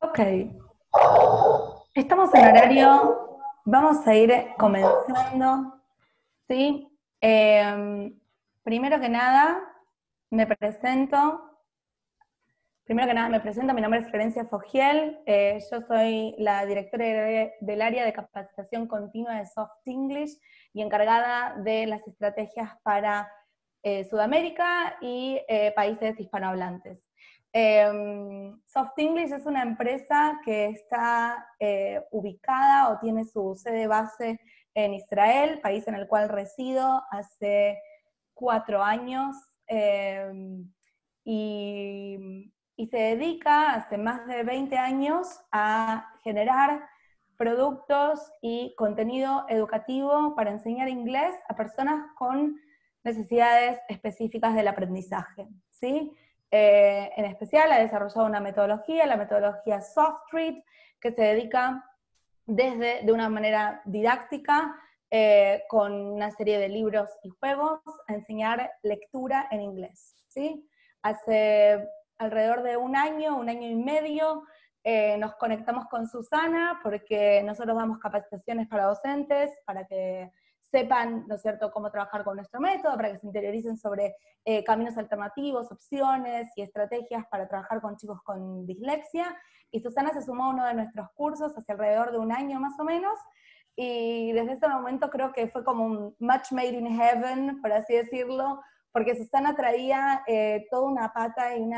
Ok, estamos en horario, vamos a ir comenzando, ¿sí? Primero que nada, me presento. Primero que nada me presento, mi nombre es Florencia Fogiel, yo soy la directora del área de capacitación continua de Soft English y encargada de las estrategias para Sudamérica y países hispanohablantes. Soft English es una empresa que está ubicada o tiene su sede base en Israel, país en el cual resido hace 4 años, y se dedica hace más de 20 años a generar productos y contenido educativo para enseñar inglés a personas con necesidades específicas del aprendizaje, ¿sí? En especial ha desarrollado una metodología, la metodología SoftRead, que se dedica de una manera didáctica, con una serie de libros y juegos, a enseñar lectura en inglés, ¿sí? Hace alrededor de un año y medio, nos conectamos con Susana porque nosotros damos capacitaciones para docentes, para que sepan, ¿no es cierto?, cómo trabajar con nuestro método, para que se interioricen sobre caminos alternativos, opciones y estrategias para trabajar con chicos con dislexia. Y Susana se sumó a uno de nuestros cursos hace alrededor de un año más o menos, y desde ese momento creo que fue como un match made in heaven, por así decirlo, porque Susana traía toda una pata y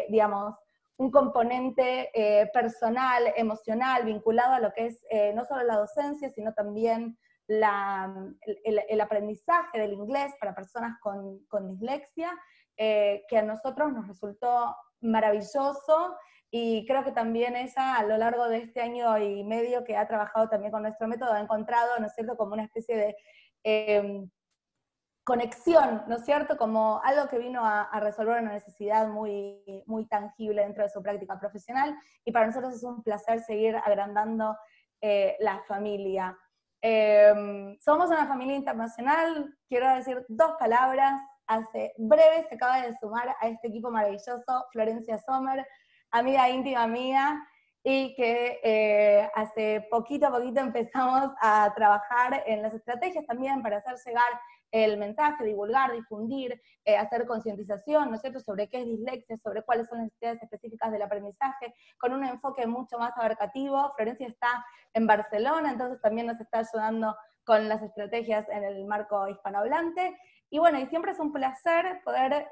digamos, un componente personal, emocional, vinculado a lo que es no solo la docencia, sino también el aprendizaje del inglés para personas con dislexia, que a nosotros nos resultó maravilloso, y creo que también ella, a lo largo de este año y medio que ha trabajado también con nuestro método, ha encontrado, ¿no es cierto?, como una especie de conexión, ¿no es cierto?, como algo que vino a resolver una necesidad muy, muy tangible dentro de su práctica profesional, y para nosotros es un placer seguir agrandando la familia. Somos una familia internacional, quiero decir 2 palabras. Hace breve se acaba de sumar a este equipo maravilloso Florencia Sommer, amiga íntima mía, y que hace poquito a poquito empezamos a trabajar en las estrategias también para hacer llegar el mensaje, divulgar, difundir, hacer concientización, ¿no es cierto?, sobre qué es dislexia, sobre cuáles son las necesidades específicas del aprendizaje, con un enfoque mucho más abarcativo. Florencia está en Barcelona, entonces también nos está ayudando con las estrategias en el marco hispanohablante. Y bueno, y siempre es un placer poder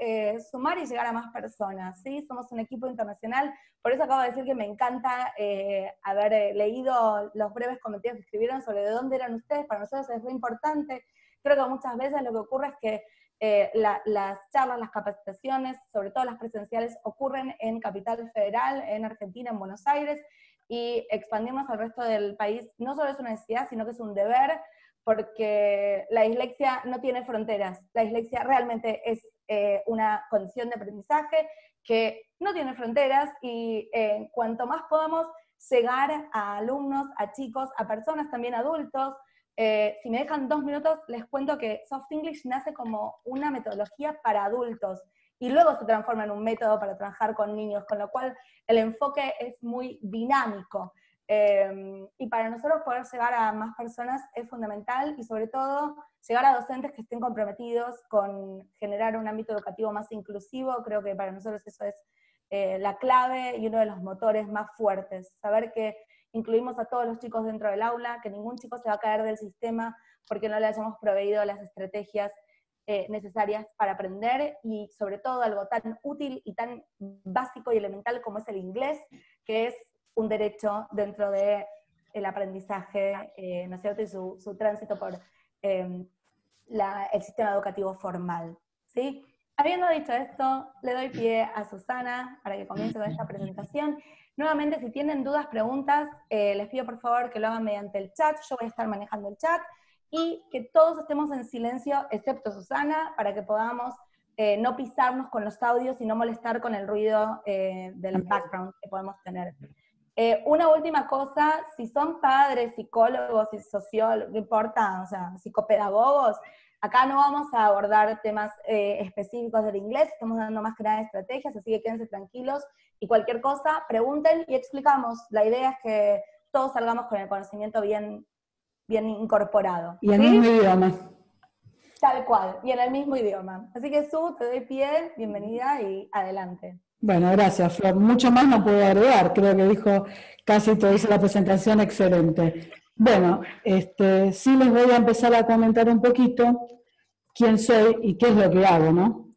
sumar y llegar a más personas, ¿sí? Somos un equipo internacional, por eso acabo de decir que me encanta haber leído los breves comentarios que escribieron sobre de dónde eran ustedes. Para nosotros es muy importante. Creo que muchas veces lo que ocurre es que las charlas, las capacitaciones, sobre todo las presenciales, ocurren en Capital Federal, en Argentina, en Buenos Aires, y expandirnos al resto del país no solo es una necesidad, sino que es un deber, porque la dislexia no tiene fronteras. La dislexia realmente es una condición de aprendizaje que no tiene fronteras, y cuanto más podamos llegar a alumnos, a chicos, a personas también adultos. Si me dejan 2 minutos, les cuento que Soft English nace como una metodología para adultos y luego se transforma en un método para trabajar con niños, con lo cual el enfoque es muy dinámico. Y para nosotros poder llegar a más personas es fundamental, y sobre todo llegar a docentes que estén comprometidos con generar un ámbito educativo más inclusivo. Creo que para nosotros eso es la clave y uno de los motores más fuertes, saber que incluimos a todos los chicos dentro del aula, que ningún chico se va a caer del sistema porque no le hayamos proveído las estrategias necesarias para aprender, y sobre todo algo tan útil y tan básico y elemental como es el inglés, que es un derecho dentro del aprendizaje, ¿no es cierto?, y su tránsito por el sistema educativo formal, ¿sí? Habiendo dicho esto, le doy pie a Susana para que comience con esta presentación. Nuevamente, si tienen dudas, preguntas, les pido por favor que lo hagan mediante el chat. Yo voy a estar manejando el chat, y que todos estemos en silencio, excepto Susana, para que podamos no pisarnos con los audios y no molestar con el ruido del background que podemos tener. Una última cosa, si son padres, psicólogos y sociólogos, no importa, o sea, psicopedagogos, Acá no vamos a abordar temas específicos del inglés, estamos dando más que nada estrategias, así que quédense tranquilos y cualquier cosa, pregunten y explicamos. La idea es que todos salgamos con el conocimiento bien incorporado. Y en el mismo idioma. Tal cual, y en el mismo idioma. Así que Su, te doy pie, bienvenida y adelante. Bueno, gracias, Flor. Mucho más no puedo agregar, creo que dijo casi todo, hizo la presentación excelente. Bueno, sí les voy a empezar a comentar un poquito quién soy y qué es lo que hago, ¿no?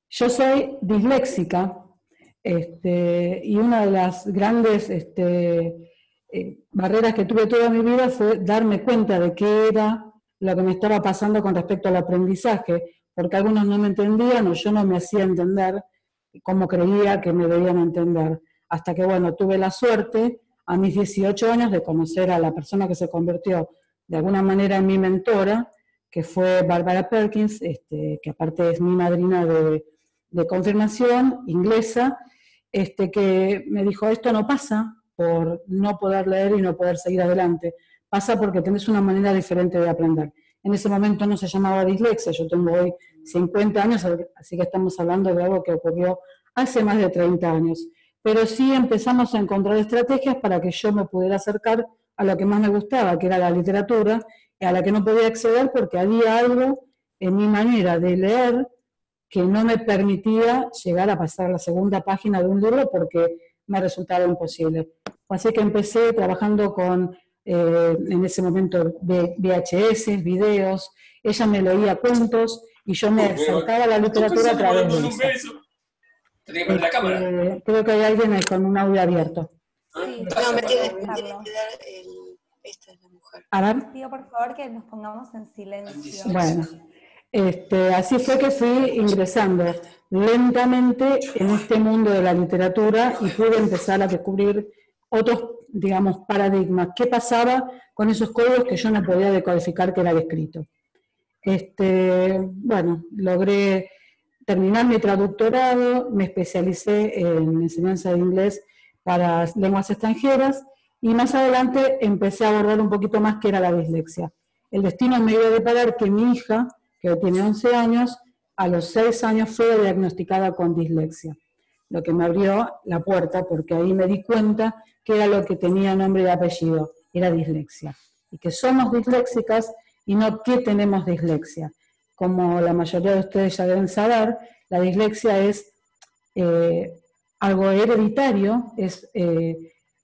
Yo soy disléxica, y una de las grandes barreras que tuve toda mi vida fue darme cuenta de qué era lo que me estaba pasando con respecto al aprendizaje, porque algunos no me entendían o yo no me hacía entender como creía que me debían entender. Hasta que, bueno, tuve la suerte a mis 18 años de conocer a la persona que se convirtió de alguna manera en mi mentora, que fue Barbara Perkins, que aparte es mi madrina de confirmación, inglesa, que me dijo, esto no pasa por no poder leer y no poder seguir adelante, pasa porque tenés una manera diferente de aprender. En ese momento no se llamaba dislexia, yo tengo hoy 50 años, así que estamos hablando de algo que ocurrió hace más de 30 años. Pero sí empezamos a encontrar estrategias para que yo me pudiera acercar a lo que más me gustaba, que era la literatura, a la que no podía acceder porque había algo en mi manera de leer que no me permitía llegar a pasar la segunda página de un libro porque me resultaba imposible. Así que empecé trabajando con, en ese momento, VHS, videos, ella me leía cuentos y yo me acercaba a la literatura a través de eso. Creo que hay alguien con un audio abierto. Sí, no, me tiene que dar esta es la mujer. A ver. Pido por favor que nos pongamos en silencio. Bueno, así fue que fui ingresando lentamente en este mundo de la literatura y pude empezar a descubrir otros, digamos, paradigmas. ¿Qué pasaba con esos códigos que yo no podía decodificar que era escrito? Bueno, logré terminar mi traductorado, me especialicé en enseñanza de inglés para lenguas extranjeras y más adelante empecé a abordar un poquito más qué era la dislexia. El destino me iba a deparar que mi hija, que tiene 11 años, a los 6 años fue diagnosticada con dislexia, lo que me abrió la puerta porque ahí me di cuenta que era lo que tenía nombre y apellido, era dislexia, y que somos disléxicas y no que tenemos dislexia. Como la mayoría de ustedes ya deben saber, la dislexia es algo hereditario, es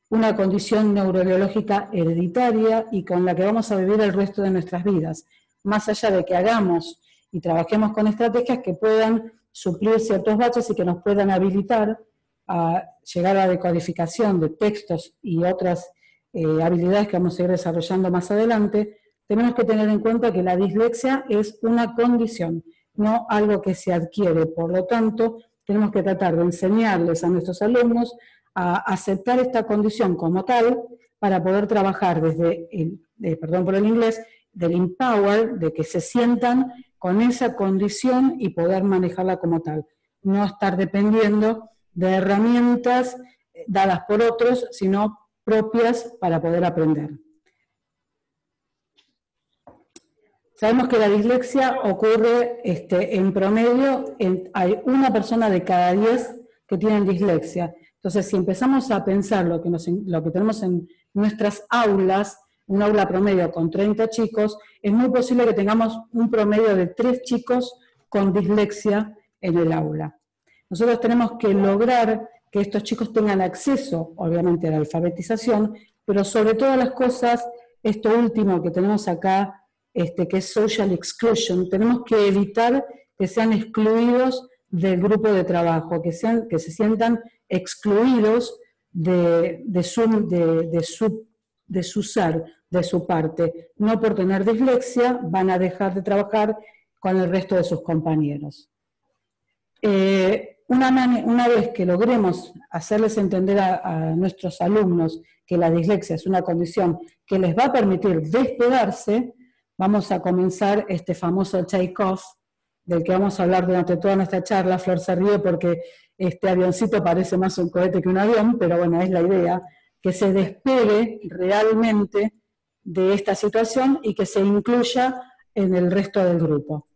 una condición neurológica hereditaria y con la que vamos a vivir el resto de nuestras vidas, más allá de que hagamos y trabajemos con estrategias que puedan suplir ciertos baches y que nos puedan habilitar a llegar a la decodificación de textos y otras habilidades que vamos a ir desarrollando más adelante. Tenemos que tener en cuenta que la dislexia es una condición, no algo que se adquiere. Por lo tanto, tenemos que tratar de enseñarles a nuestros alumnos a aceptar esta condición como tal para poder trabajar desde perdón por el inglés, del empower, de que se sientan con esa condición y poder manejarla como tal. No estar dependiendo de herramientas dadas por otros, sino propias para poder aprender. Sabemos que la dislexia ocurre en promedio, hay una persona de cada 10 que tienen dislexia. Entonces, si empezamos a pensar lo que tenemos en nuestras aulas, un aula promedio con 30 chicos, es muy posible que tengamos un promedio de 3 chicos con dislexia en el aula. Nosotros tenemos que lograr que estos chicos tengan acceso, obviamente, a la alfabetización, pero sobre todas las cosas, esto último que tenemos acá, que es social exclusion, tenemos que evitar que sean excluidos del grupo de trabajo, que se sientan excluidos de su ser, de su parte. No por tener dislexia van a dejar de trabajar con el resto de sus compañeros. Una vez que logremos hacerles entender a nuestros alumnos que la dislexia es una condición que les va a permitir despegarse, vamos a comenzar este famoso take-off, del que vamos a hablar durante toda nuestra charla. Flor se ríe porque este avioncito parece más un cohete que un avión, pero bueno, es la idea, que se despegue realmente de esta situación y que se incluya en el resto del grupo.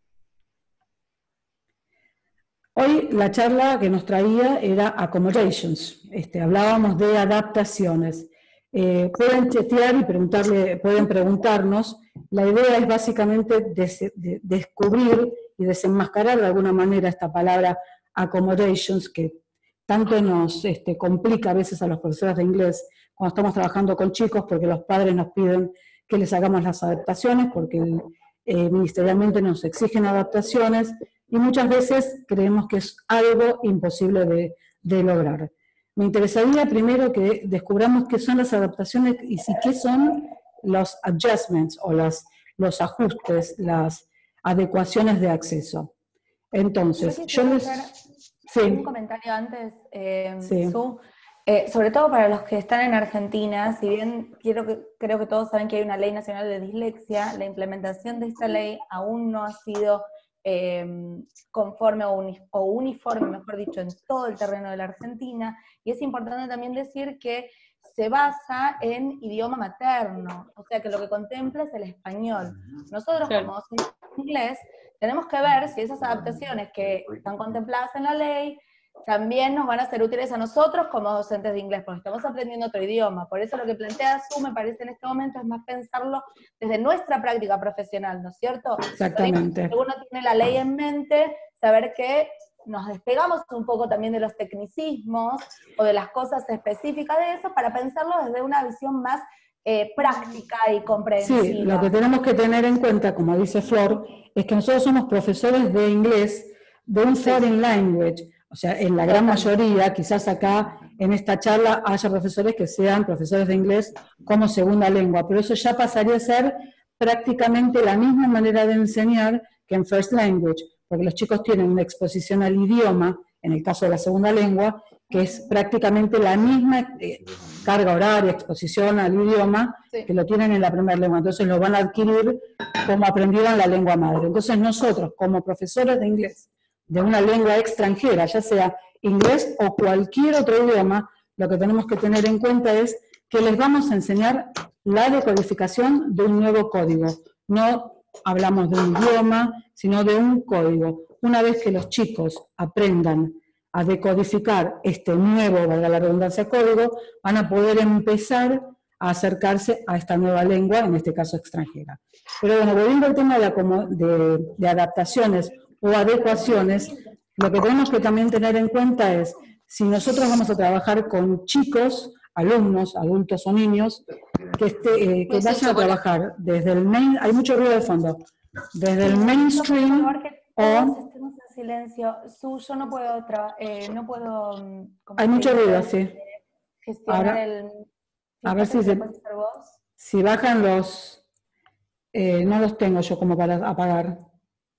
Hoy la charla que nos traía era accommodations, hablábamos de adaptaciones. Pueden chatear y pueden preguntarnos. La idea es básicamente descubrir y desenmascarar de alguna manera esta palabra accommodations que tanto nos complica a veces a los profesores de inglés cuando estamos trabajando con chicos, porque los padres nos piden que les hagamos las adaptaciones, porque ministerialmente nos exigen adaptaciones, y muchas veces creemos que es algo imposible de lograr. Me interesaría primero que descubramos qué son las adaptaciones y qué son los adjustments o los ajustes, las adecuaciones de acceso. Entonces, yo les... Sí. Un comentario antes, Sí. Su, sobre todo para los que están en Argentina, si bien creo que todos saben que hay una ley nacional de dislexia, la implementación de esta ley aún no ha sido conforme o uniforme, mejor dicho, en todo el terreno de la Argentina, y es importante también decir que se basa en idioma materno, o sea que lo que contempla es el español. Nosotros, como docentes de inglés, tenemos que ver si esas adaptaciones que están contempladas en la ley también nos van a ser útiles a nosotros como docentes de inglés, porque estamos aprendiendo otro idioma. Por eso lo que plantea Su, me parece en este momento, es más pensarlo desde nuestra práctica profesional, ¿no es cierto? Exactamente. Si uno tiene la ley en mente, saber que nos despegamos un poco también de los tecnicismos o de las cosas específicas de eso para pensarlo desde una visión más práctica y comprensiva. Sí, lo que tenemos que tener en cuenta, como dice Flor, es que nosotros somos profesores de inglés de un foreign language. O sea, en la gran mayoría, quizás acá en esta charla haya profesores que sean profesores de inglés como segunda lengua, pero eso ya pasaría a ser prácticamente la misma manera de enseñar que en first language, porque los chicos tienen una exposición al idioma, en el caso de la segunda lengua, que es prácticamente la misma carga horaria, exposición al idioma, que lo tienen en la primera lengua. Entonces lo van a adquirir como aprendieron la lengua madre. Entonces nosotros, como profesores de inglés, de una lengua extranjera, ya sea inglés o cualquier otro idioma, lo que tenemos que tener en cuenta es que les vamos a enseñar la decodificación de un nuevo código. No hablamos de un idioma, sino de un código. Una vez que los chicos aprendan a decodificar este nuevo, valga la redundancia, código, van a poder empezar a acercarse a esta nueva lengua, en este caso extranjera. Pero bueno, volviendo al tema de adaptaciones o adecuaciones, lo que tenemos que también tener en cuenta es, si nosotros vamos a trabajar con chicos, alumnos, adultos o niños, que vayan a trabajar desde el hay mucho ruido de fondo, desde el mainstream o... Estemos en silencio. Su, yo no puedo hay mucho ruido, sí. Gestionar ahora, el... A ver si bajan los... no los tengo yo como para apagar.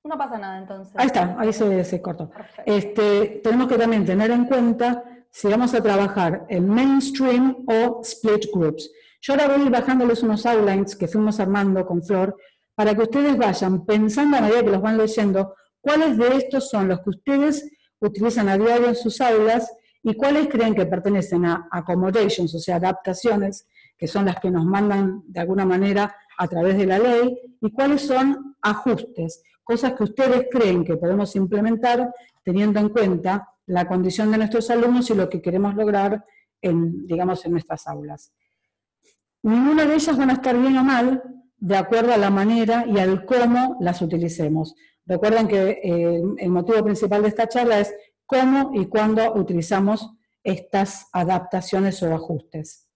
No pasa nada entonces. Ahí está, ahí se cortó. Tenemos que también tener en cuenta si vamos a trabajar en mainstream o split groups. Yo ahora voy a ir bajándoles unos outlines que fuimos armando con Flor para que ustedes vayan pensando a medida que los van leyendo cuáles de estos son los que ustedes utilizan a diario en sus aulas y cuáles creen que pertenecen a accommodations, o sea, adaptaciones, que son las que nos mandan de alguna manera a través de la ley, y cuáles son ajustes, cosas que ustedes creen que podemos implementar teniendo en cuenta la condición de nuestros alumnos y lo que queremos lograr en nuestras aulas. Ninguna de ellas van a estar bien o mal de acuerdo a la manera y al cómo las utilicemos. Recuerden que el motivo principal de esta charla es cómo y cuándo utilizamos estas adaptaciones o ajustes.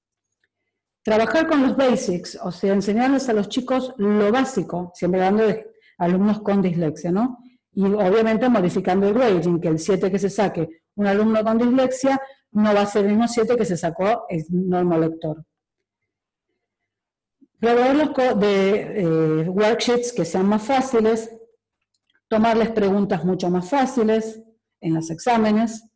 Trabajar con los basics, o sea, enseñarles a los chicos lo básico, siempre hablando de alumnos con dislexia, ¿no? Y obviamente modificando el grading, que el 7 que se saque un alumno con dislexia no va a ser el mismo 7 que se sacó el normolector. Proveerlos de worksheets que sean más fáciles, tomarles preguntas mucho más fáciles en los exámenes.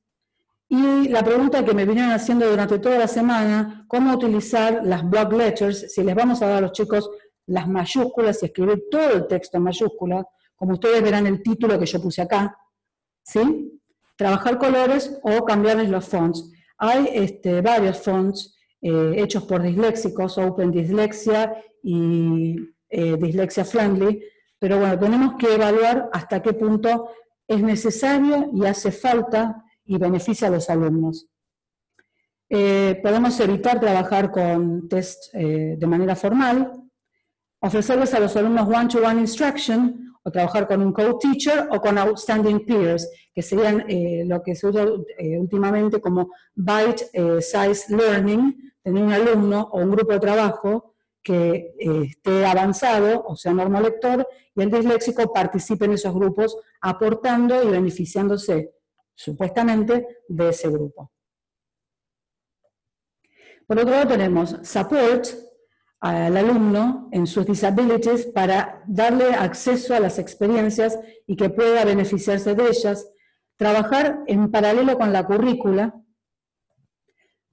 Y la pregunta que me vinieron haciendo durante toda la semana, cómo utilizar las block letters, si les vamos a dar a los chicos las mayúsculas y escribir todo el texto en mayúsculas, como ustedes verán el título que yo puse acá, ¿sí? Trabajar colores o cambiarles los fonts. Hay varios fonts hechos por disléxicos, Open Dyslexia y Dyslexia Friendly, pero bueno, tenemos que evaluar hasta qué punto es necesario y hace falta y beneficia a los alumnos. Podemos evitar trabajar con test de manera formal, ofrecerles a los alumnos one-to-one instruction, o trabajar con un co-teacher o con outstanding peers, que serían lo que se usa últimamente como bite-size learning, tener un alumno o un grupo de trabajo que esté avanzado, o sea, normolector, y el disléxico participe en esos grupos aportando y beneficiándose, supuestamente, de ese grupo. Por otro lado tenemos support al alumno en sus disabilities para darle acceso a las experiencias y que pueda beneficiarse de ellas, trabajar en paralelo con la currícula,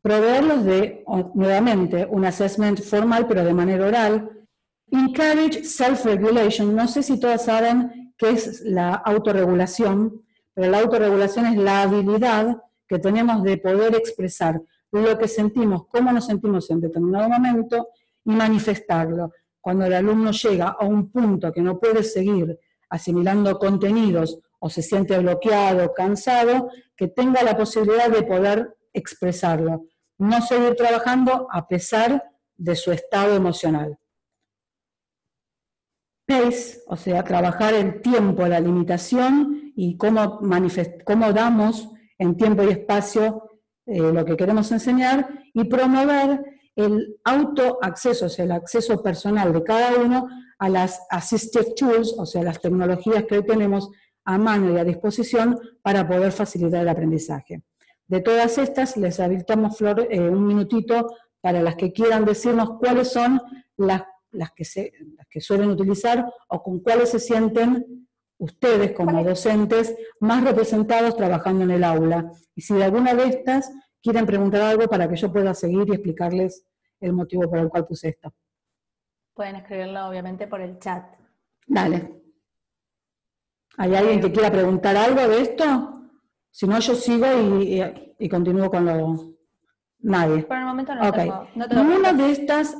proveerlos de, nuevamente, un assessment formal pero de manera oral, encourage self-regulation. No sé si todas saben qué es la autorregulación, pero la autorregulación es la habilidad que tenemos de poder expresar lo que sentimos, cómo nos sentimos en determinado momento y manifestarlo. Cuando el alumno llega a un punto que no puede seguir asimilando contenidos o se siente bloqueado, cansado, que tenga la posibilidad de poder expresarlo. No seguir trabajando a pesar de su estado emocional. Pace, o sea, trabajar el tiempo, la limitación y cómo damos en tiempo y espacio lo que queremos enseñar, y promover el autoacceso, o sea, el acceso personal de cada uno a las assistive tools, o sea, las tecnologías que hoy tenemos a mano y a disposición para poder facilitar el aprendizaje. De todas estas, les habilitamos, Flor, un minutito para las que quieran decirnos cuáles son las que suelen utilizar o con cuáles se sienten ustedes como docentes más representados trabajando en el aula. Y si de alguna de estas quieren preguntar algo para que yo pueda seguir y explicarles el motivo por el cual puse esto. Pueden escribirlo obviamente por el chat. Dale. ¿Hay alguien que quiera preguntar algo de esto? Si no, yo sigo y continúo con lo... Nadie. Por el momento no tengo. Ninguna de estas,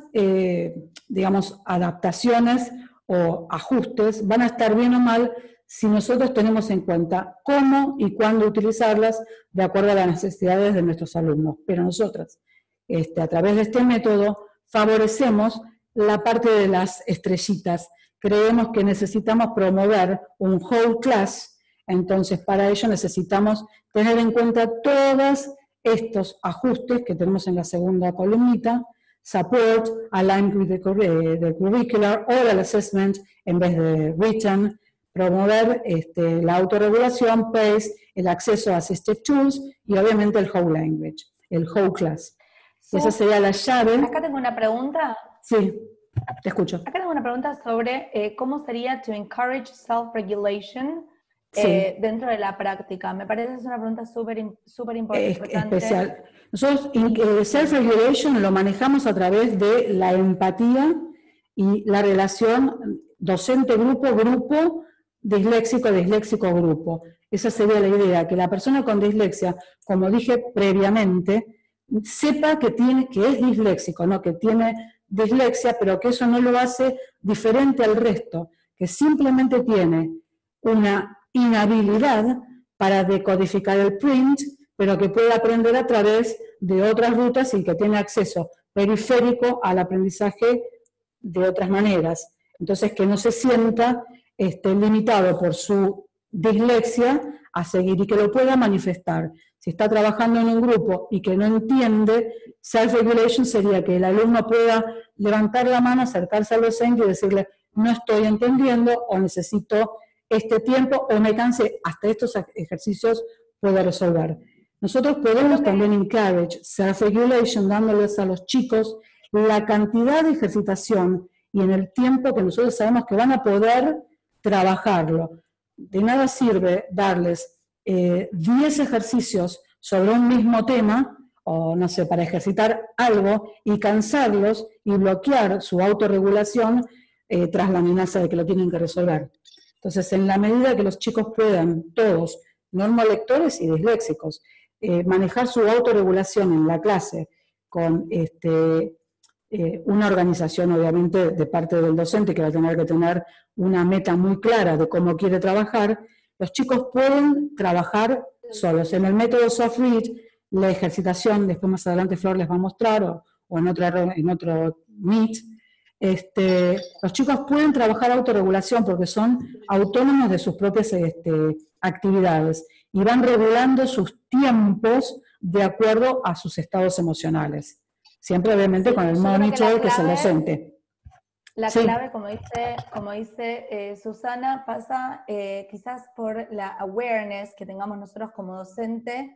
digamos, adaptaciones o ajustes van a estar bien o mal si nosotros tenemos en cuenta cómo y cuándo utilizarlas de acuerdo a las necesidades de nuestros alumnos. Pero nosotras, a través de este método, favorecemos la parte de las estrellitas. Creemos que necesitamos promover un whole class, entonces para ello necesitamos tener en cuenta todos estos ajustes que tenemos en la segunda columnita: support, align with the curricular, oral assessment en vez de written, promover la autorregulación, pace, el acceso a assistive tools y obviamente el whole language, el whole class. Esa sería la llave. Acá tengo una pregunta. Sí, te escucho. Acá tengo una pregunta sobre cómo sería to encourage self-regulation dentro de la práctica. Me parece que es una pregunta súper importante. Especial. Nosotros self-regulation lo manejamos a través de la empatía y la relación docente-grupo, disléxico-grupo. Esa sería la idea, que la persona con dislexia, como dije previamente, sepa que es disléxico, ¿no? Que tiene dislexia, pero que eso no lo hace diferente al resto, que simplemente tiene una inhabilidad para decodificar el print, pero que puede aprender a través de otras rutas y que tiene acceso periférico al aprendizaje de otras maneras. Entonces, que no se sienta limitado por su dislexia a seguir y que lo pueda manifestar. Si está trabajando en un grupo y que no entiende, self-regulation sería que el alumno pueda levantar la mano, acercarse al docente y decirle: no estoy entendiendo, o necesito este tiempo, o me cansé, hasta estos ejercicios puedo resolver. Nosotros podemos también encourage self-regulation dándoles a los chicos la cantidad de ejercitación y en el tiempo que nosotros sabemos que van a poder trabajarlo. De nada sirve darles 10 ejercicios sobre un mismo tema, o no sé, para ejercitar algo, y cansarlos y bloquear su autorregulación tras la amenaza de que lo tienen que resolver. Entonces, en la medida que los chicos puedan, todos, normolectores y disléxicos, manejar su autorregulación en la clase con una organización obviamente de parte del docente que va a tener que tener una meta muy clara de cómo quiere trabajar, los chicos pueden trabajar solos. En el método Soft Read, la ejercitación, después más adelante Flor les va a mostrar, o en otro Meet, los chicos pueden trabajar autorregulación porque son autónomos de sus propias actividades y van regulando sus tiempos de acuerdo a sus estados emocionales. Siempre obviamente con el monitor que es el docente. La clave, como dice Susana, pasa quizás por la awareness que tengamos nosotros como docente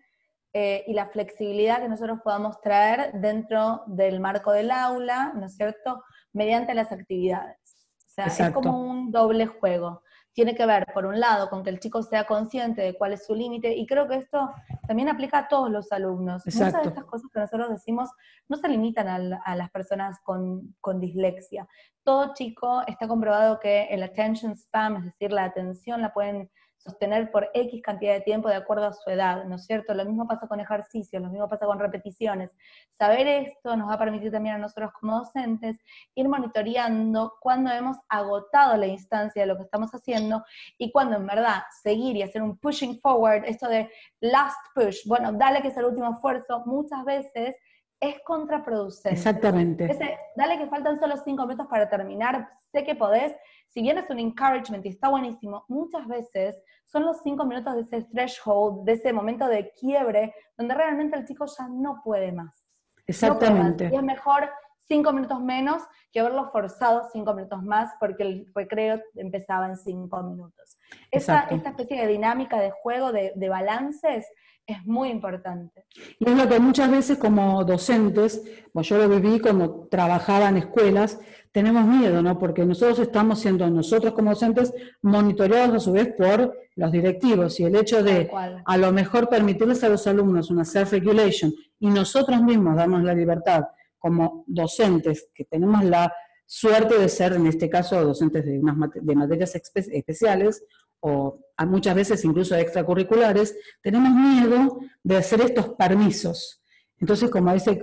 y la flexibilidad que nosotros podamos traer dentro del marco del aula, ¿no es cierto?, mediante las actividades. O sea, exacto, es como un doble juego. Tiene que ver, por un lado, con que el chico sea consciente de cuál es su límite, y creo que esto también aplica a todos los alumnos. exacto. Muchas de estas cosas que nosotros decimos no se limitan a las personas con dislexia. Todo chico está comprobado que el attention span, es decir, la atención la pueden sostener por X cantidad de tiempo de acuerdo a su edad, ¿no es cierto? Lo mismo pasa con ejercicios, lo mismo pasa con repeticiones. Saber esto nos va a permitir también a nosotros como docentes ir monitoreando cuando hemos agotado la instancia de lo que estamos haciendo y cuando en verdad seguir y hacer un pushing forward, esto de last push, bueno, dale que es el último esfuerzo, muchas veces es contraproducente. Exactamente. Dale que faltan solo 5 minutos para terminar, sé que podés. Si bien es un encouragement y está buenísimo, muchas veces son los 5 minutos de ese threshold, de ese momento de quiebre, donde realmente el chico ya no puede más. Exactamente. No puede más. Y es mejor 5 minutos menos que haberlo forzado 5 minutos más, porque el recreo empezaba en 5 minutos. Esta especie de dinámica de juego, de balances, es muy importante. Y es lo que muchas veces como docentes, pues yo lo viví cuando trabajaba en escuelas, tenemos miedo, ¿no? Porque nosotros estamos siendo, nosotros como docentes, monitoreados a su vez por los directivos, y el hecho de a lo mejor permitirles a los alumnos una self-regulation y nosotros mismos darnos la libertad como docentes, que tenemos la suerte de ser, en este caso, docentes de materias especiales, o muchas veces incluso extracurriculares, tenemos miedo de hacer estos permisos. Entonces, como dice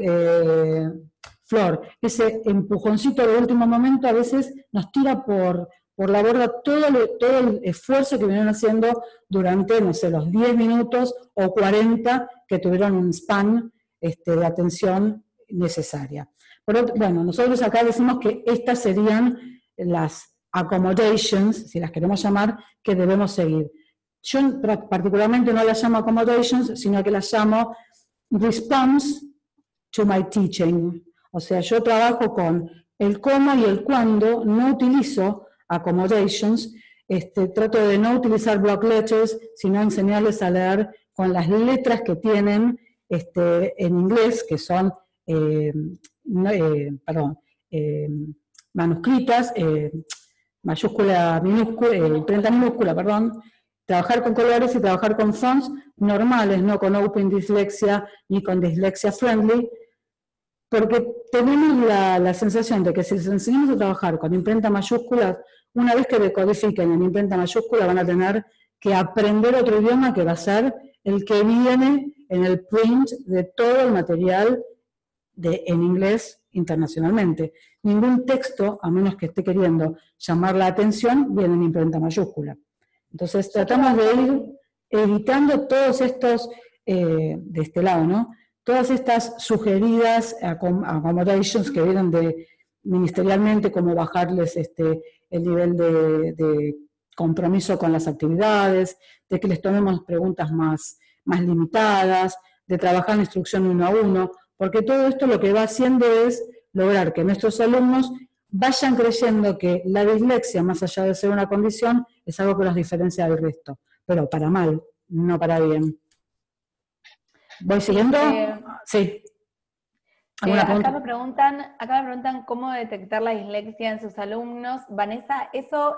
Flor, ese empujoncito de último momento a veces nos tira por la borda todo el esfuerzo que vinieron haciendo durante, no sé, los 10 minutos o 40 que tuvieron un span de atención necesaria. Pero bueno, nosotros acá decimos que estas serían las accommodations, si las queremos llamar, que debemos seguir. Yo particularmente no las llamo accommodations, sino que las llamo response to my teaching. O sea, yo trabajo con el cómo y el cuándo, no utilizo accommodations, trato de no utilizar block letters, sino enseñarles a leer con las letras que tienen en inglés, que son manuscritas, mayúscula, minúscula, imprenta minúscula, perdón, trabajar con colores y trabajar con fonts normales, no con Open Dyslexia ni con Dyslexia Friendly, porque tenemos la sensación de que si les enseñamos a trabajar con imprenta mayúscula, una vez que decodifiquen en imprenta mayúscula van a tener que aprender otro idioma que va a ser el que viene en el print de todo el material en inglés internacionalmente. Ningún texto, a menos que esté queriendo llamar la atención, viene en imprenta mayúscula. Entonces tratamos de ir evitando todos estos, de este lado, ¿no? Todas estas sugeridas accommodations que vienen ministerialmente, como bajarles el nivel de compromiso con las actividades, de que les tomemos preguntas más limitadas, de trabajar en instrucción 1 a 1, porque todo esto lo que va haciendo es lograr que nuestros alumnos vayan creyendo que la dislexia, más allá de ser una condición, es algo que los diferencia del resto, pero para mal, no para bien. ¿Voy siguiendo? Sí. Acá me preguntan cómo detectar la dislexia en sus alumnos. Vanessa, eso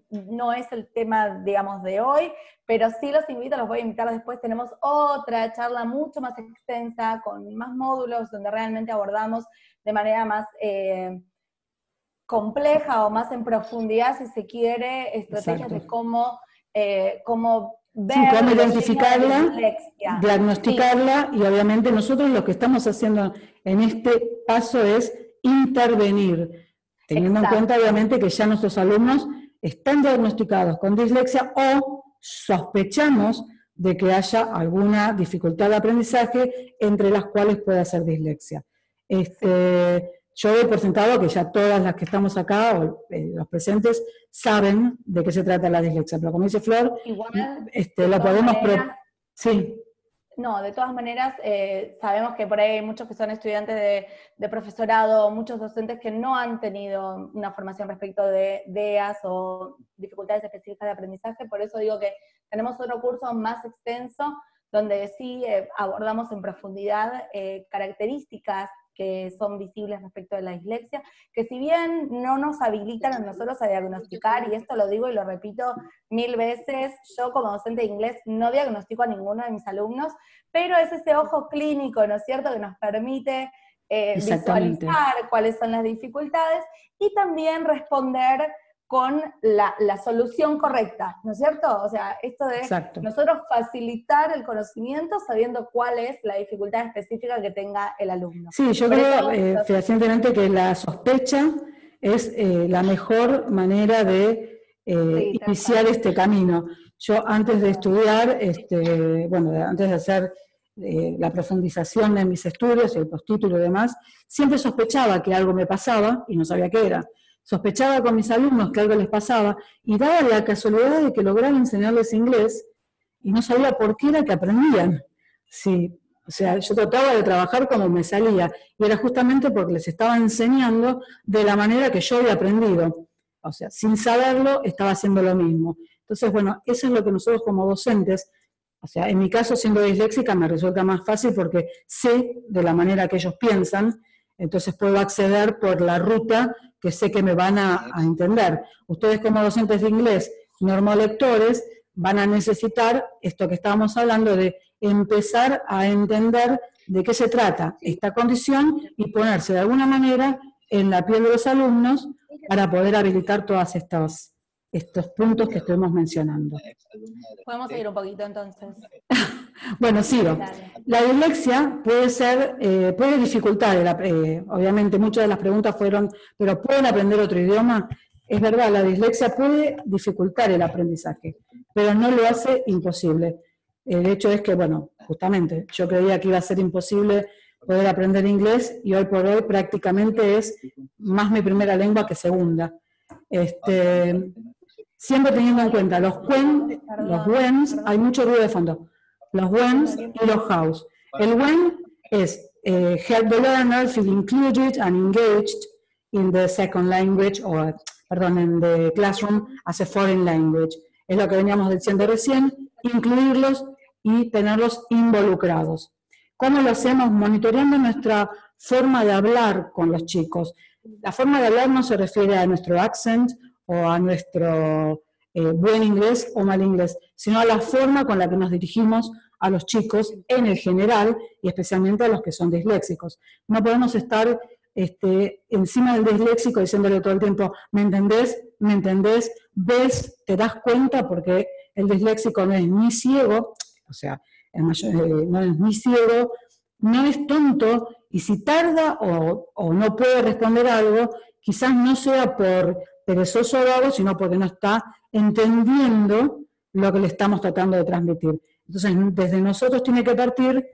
no es el tema, digamos, de hoy, pero sí los voy a invitar después. Tenemos otra charla mucho más extensa, con más módulos, donde realmente abordamos de manera más compleja o más en profundidad, si se quiere, estrategias de cómo ver, sí, cómo identificarla, diagnosticarla, sí. Y obviamente nosotros lo que estamos haciendo en este paso es intervenir, teniendo en cuenta obviamente que ya nuestros alumnos están diagnosticados con dislexia o sospechamos de que haya alguna dificultad de aprendizaje entre las cuales pueda ser dislexia. Yo doy por sentado que ya todas las que estamos acá, o los presentes, saben de qué se trata la dislexia, pero como dice Flor, igual, lo podemos... Sí. No, de todas maneras, sabemos que por ahí hay muchos que son estudiantes de profesorado, muchos docentes que no han tenido una formación respecto de DEAs o dificultades específicas de aprendizaje, por eso digo que tenemos otro curso más extenso, donde sí abordamos en profundidad características que son visibles respecto de la dislexia, que si bien no nos habilitan a nosotros a diagnosticar, y esto lo digo y lo repito 1000 veces, yo como docente de inglés no diagnostico a ninguno de mis alumnos, pero es ese ojo clínico, ¿no es cierto?, que nos permite visualizar cuáles son las dificultades y también responder con la solución correcta, ¿no es cierto? O sea, esto de nosotros facilitar el conocimiento sabiendo cuál es la dificultad específica que tenga el alumno. Sí, yo creo fehacientemente que la sospecha es la mejor manera de iniciar este camino. Yo antes de estudiar, antes de hacer la profundización de mis estudios, el postítulo y demás, siempre sospechaba que algo me pasaba y no sabía qué era. Sospechaba con mis alumnos que algo les pasaba, y daba la casualidad de que lograba enseñarles inglés, y no sabía por qué era que aprendían. Sí, o sea, yo trataba de trabajar como me salía, y era justamente porque les estaba enseñando de la manera que yo había aprendido. O sea, sin saberlo, estaba haciendo lo mismo. Entonces, bueno, eso es lo que nosotros como docentes, o sea, en mi caso, siendo disléxica, me resulta más fácil porque sé de la manera que ellos piensan, entonces puedo acceder por la ruta que sé que me van a entender. Ustedes como docentes de inglés, normolectores, van a necesitar esto que estábamos hablando de empezar a entender de qué se trata esta condición y ponerse de alguna manera en la piel de los alumnos para poder habilitar todos estos puntos que estuvimos mencionando. Podemos seguir un poquito entonces. Bueno, sigo. La dislexia puede dificultar, obviamente muchas de las preguntas fueron, ¿pero pueden aprender otro idioma? Es verdad, la dislexia puede dificultar el aprendizaje, pero no lo hace imposible. El hecho es que, bueno, justamente, yo creía que iba a ser imposible poder aprender inglés, y hoy por hoy prácticamente es más mi primera lengua que segunda. Siempre teniendo en cuenta los whens, hay mucho ruido de fondo, los whens y los hows. El when es help the learner feel included and engaged in the second language, in the classroom as a foreign language. Es lo que veníamos diciendo recién, incluirlos y tenerlos involucrados. ¿Cómo lo hacemos? Monitoreando nuestra forma de hablar con los chicos. La forma de hablar no se refiere a nuestro accent o a nuestro buen inglés o mal inglés, sino a la forma con la que nos dirigimos a los chicos en el general y especialmente a los que son disléxicos. No podemos estar encima del disléxico diciéndole todo el tiempo, ¿me entendés? ¿Me entendés? ¿Ves? ¿Te das cuenta? Porque el disléxico no es ni ciego, o sea, no es ni ciego, no es tonto, y si tarda o no puede responder algo, quizás no sea por perezoso o vago, sino porque no está entendiendo lo que le estamos tratando de transmitir. Entonces, desde nosotros tiene que partir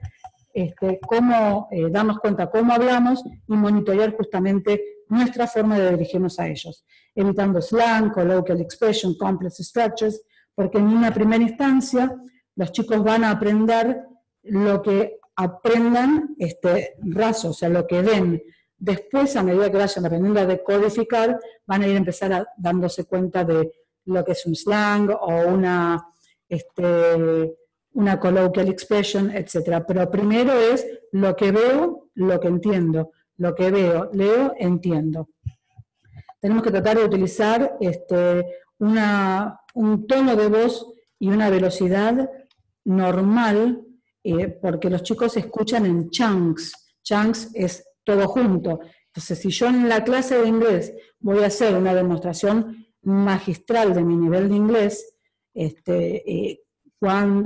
cómo darnos cuenta cómo hablamos y monitorear justamente nuestra forma de dirigirnos a ellos, evitando slang, colloquial expression, complex structures, porque en una primera instancia los chicos van a aprender lo que aprendan raso, o sea, lo que ven. Después, a medida que vayan aprendiendo a decodificar, van a ir a empezar dándose cuenta de lo que es un slang o una colloquial expression, etc. Pero primero es lo que veo, lo que entiendo. Lo que veo, leo, entiendo. Tenemos que tratar de utilizar un tono de voz y una velocidad normal, porque los chicos escuchan en chunks. Chunks es todo junto. Entonces, si yo en la clase de inglés voy a hacer una demostración magistral de mi nivel de inglés, cuán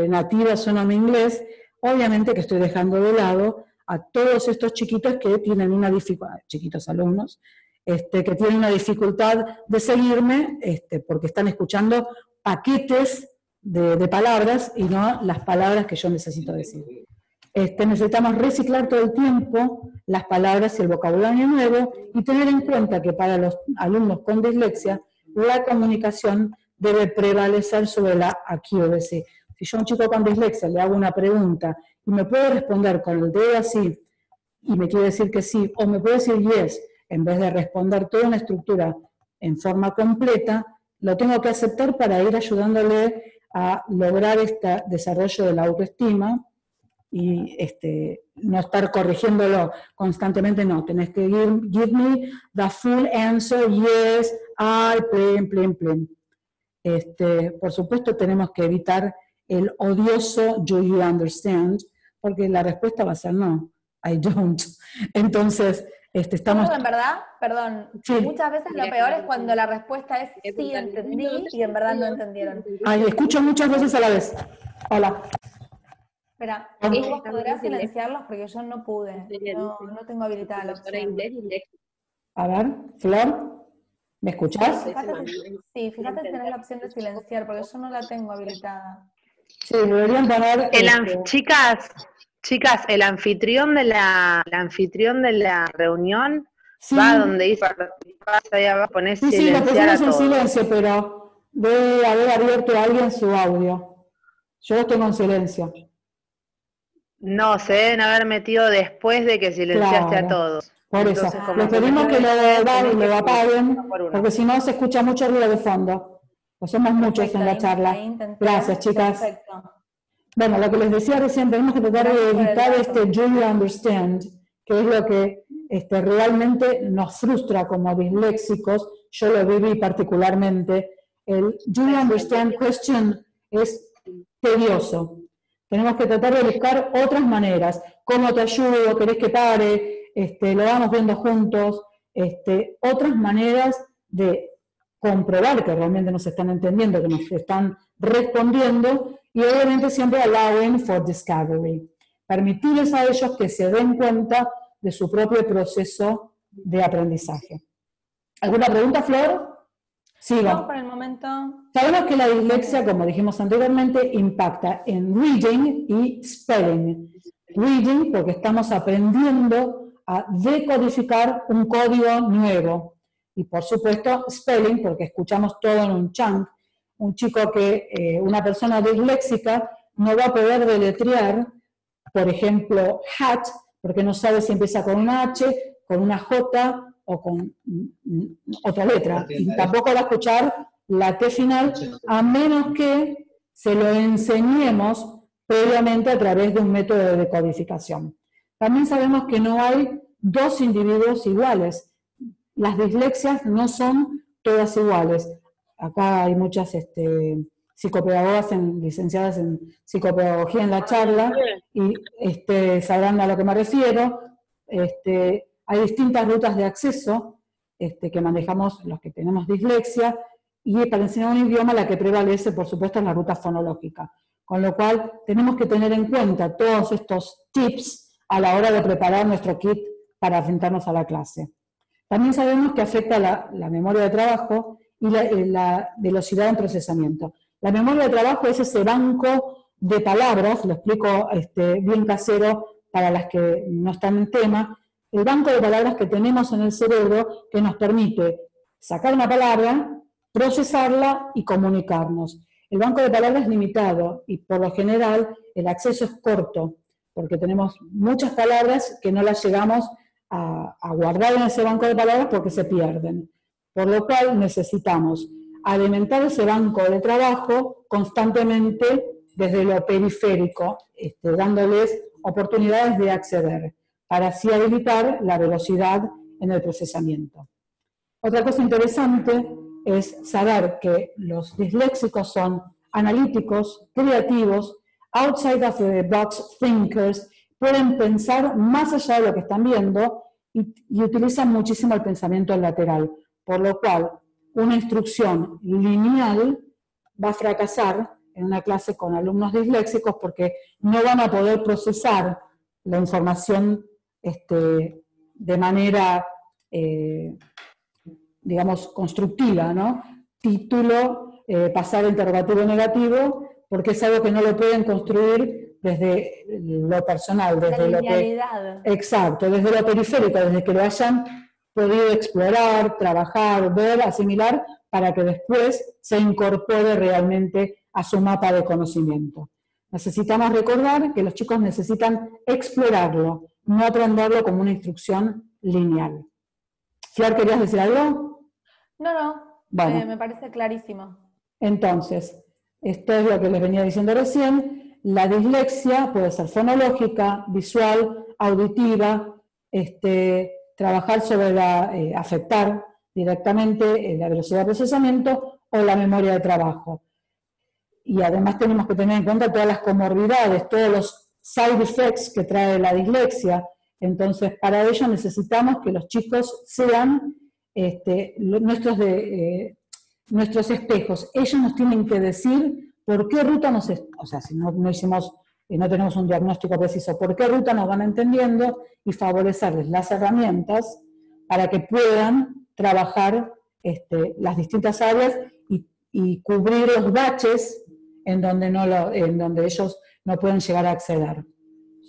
nativa suena mi inglés, obviamente que estoy dejando de lado a todos estos chiquitos que tienen una dificultad, chiquitos alumnos, que tienen una dificultad de seguirme, porque están escuchando paquetes de palabras y no las palabras que yo necesito decir. Necesitamos reciclar todo el tiempo las palabras y el vocabulario nuevo y tener en cuenta que para los alumnos con dislexia la comunicación debe prevalecer sobre la accuracy. Si yo a un chico con dislexia le hago una pregunta y me puede responder con el dedo así y me quiere decir que sí, o me puede decir yes, en vez de responder toda una estructura en forma completa, lo tengo que aceptar para ir ayudándole a lograr este desarrollo de la autoestima y no estar corrigiéndolo constantemente, no, tenés que give me the full answer, yes, I, plan. Por supuesto tenemos que evitar el odioso do you understand, porque la respuesta va a ser no, I don't. Entonces, estamos... En verdad, perdón, sí. Muchas veces lo peor es cuando la respuesta es sí entendí y en verdad no entendieron. Ay, escucho muchas veces a la vez. Hola. Espera, ¿vos podrás silenciarlos? Porque yo no pude, no tengo habilitada la opción. A ver, Flor, ¿me escuchás? Sí, fíjate si tenés la opción de silenciar, porque yo no la tengo habilitada. Sí, deberían poner... Chicas, el anfitrión de la reunión sí. Va donde dice participar, ahí abajo ponés silenciar lo pusimos en silencio, pero debe haber abierto a alguien su audio. Yo lo tengo en silencio. No, se deben haber metido después de que silenciaste a todos. Por eso, les pedimos que lo apaguen, porque si no se escucha mucho ruido de fondo. Pues somos muchos en la charla. Gracias, chicas. Perfecto. Bueno, lo que les decía recién, tenemos que tratar de evitar do you understand, que es lo que realmente nos frustra como disléxicos. Yo lo viví particularmente. El do you understand question es tedioso. Tenemos que tratar de buscar otras maneras. ¿Cómo te ayudo? ¿Querés que pare? Lo vamos viendo juntos. Otras maneras de comprobar que realmente nos están entendiendo, que nos están respondiendo, y obviamente siempre allowing for discovery. Permitirles a ellos que se den cuenta de su propio proceso de aprendizaje. ¿Alguna pregunta, Flor? Sigo. No, por el momento. Sabemos que la dislexia, como dijimos anteriormente, impacta en reading y spelling. Reading, porque estamos aprendiendo a decodificar un código nuevo. Y por supuesto, spelling, porque escuchamos todo en un chunk. Un chico una persona disléxica no va a poder deletrear, por ejemplo, hat, porque no sabe si empieza con una H, con una J o con otra letra. Y tampoco va a escuchar la T final, a menos que se lo enseñemos previamente a través de un método de decodificación. También sabemos que no hay dos individuos iguales. Las dislexias no son todas iguales. Acá hay muchas psicopedagogas licenciadas en psicopedagogía en la charla y sabrán a lo que me refiero. Hay distintas rutas de acceso que manejamos los que tenemos dislexia, y para enseñar un idioma la que prevalece, por supuesto, es la ruta fonológica. Con lo cual, tenemos que tener en cuenta todos estos tips a la hora de preparar nuestro kit para enfrentarnos a la clase. También sabemos que afecta la memoria de trabajo y la velocidad en procesamiento. La memoria de trabajo es ese banco de palabras, lo explico bien casero para las que no están en tema, el banco de palabras que tenemos en el cerebro que nos permite sacar una palabra, procesarla y comunicarnos. El banco de palabras es limitado y por lo general el acceso es corto, porque tenemos muchas palabras que no las llegamos a guardar en ese banco de palabras porque se pierden. Por lo cual necesitamos alimentar ese banco de trabajo constantemente desde lo periférico, dándoles oportunidades de acceder, para así habilitar la velocidad en el procesamiento. Otra cosa interesante es saber que los disléxicos son analíticos, creativos, outside of the box thinkers, pueden pensar más allá de lo que están viendo y utilizan muchísimo el pensamiento lateral, por lo cual una instrucción lineal va a fracasar en una clase con alumnos disléxicos porque no van a poder procesar la información de manera, digamos, constructiva, ¿no? Título, pasar interrogativo negativo, porque es algo que no lo pueden construir desde lo personal, desde lo que... Exacto, desde lo periférico, desde que lo hayan podido explorar, trabajar, ver, asimilar, para que después se incorpore realmente a su mapa de conocimiento. Necesitamos recordar que los chicos necesitan explorarlo, no aprenderlo como una instrucción lineal. Flor, ¿querías decir algo? No, bueno, me parece clarísimo. Entonces, esto es lo que les venía diciendo recién. La dislexia puede ser fonológica, visual, auditiva, trabajar sobre afectar directamente la velocidad de procesamiento o la memoria de trabajo. Y además tenemos que tener en cuenta todas las comorbilidades, todos los side effects que trae la dislexia. Entonces, para ello necesitamos que los chicos sean nuestros espejos. Ellos nos tienen que decir por qué ruta o sea, si no tenemos un diagnóstico preciso, por qué ruta nos van entendiendo y favorecerles las herramientas para que puedan trabajar las distintas áreas y cubrir los baches en donde ellos no pueden llegar a acceder.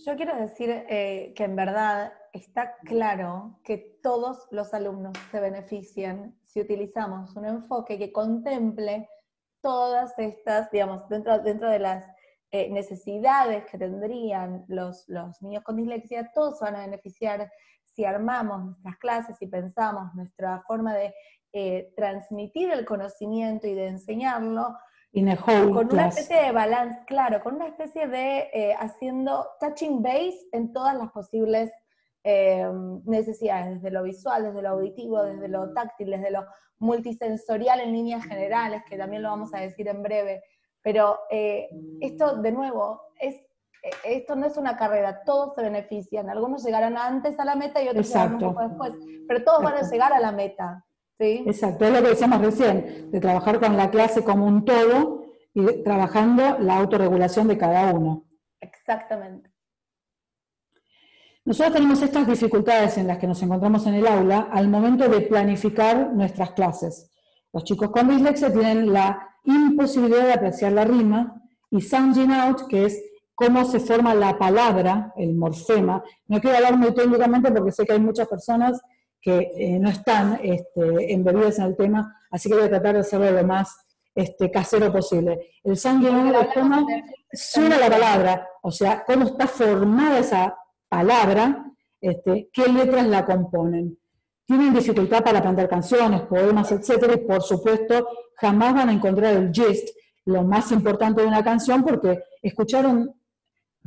Yo quiero decir que en verdad está claro que todos los alumnos se benefician si utilizamos un enfoque que contemple todas estas, digamos, dentro de las necesidades que tendrían los niños con dislexia, todos se van a beneficiar si armamos nuestras clases y pensamos nuestra forma de transmitir el conocimiento y de enseñarlo, con una especie de balance, claro, con una especie de haciendo touching base en todas las posibles necesidades, desde lo visual, desde lo auditivo, desde lo táctil, desde lo multisensorial en líneas generales, que también lo vamos a decir en breve. Pero esto, de nuevo, esto no es una carrera, todos se benefician. Algunos llegarán antes a la meta y otros llegarán un poco después, pero todos van a llegar a la meta. ¿Sí? Exacto, es lo que decíamos recién, de trabajar con la clase como un todo y trabajando la autorregulación de cada uno. Exactamente. Nosotros tenemos estas dificultades en las que nos encontramos en el aula al momento de planificar nuestras clases. Los chicos con dislexia tienen la imposibilidad de apreciar la rima y sounding out, que es cómo se forma la palabra, el morfema. No quiero hablar muy técnicamente porque sé que hay muchas personas que no están embebidas en el tema, así que voy a tratar de hacerlo lo más casero posible. El sounding out es cómo suena la palabra, o sea, cómo está formada esa palabra, qué letras la componen. Tienen dificultad para aprender canciones, poemas, etcétera, y por supuesto jamás van a encontrar el gist, lo más importante de una canción, porque escucharon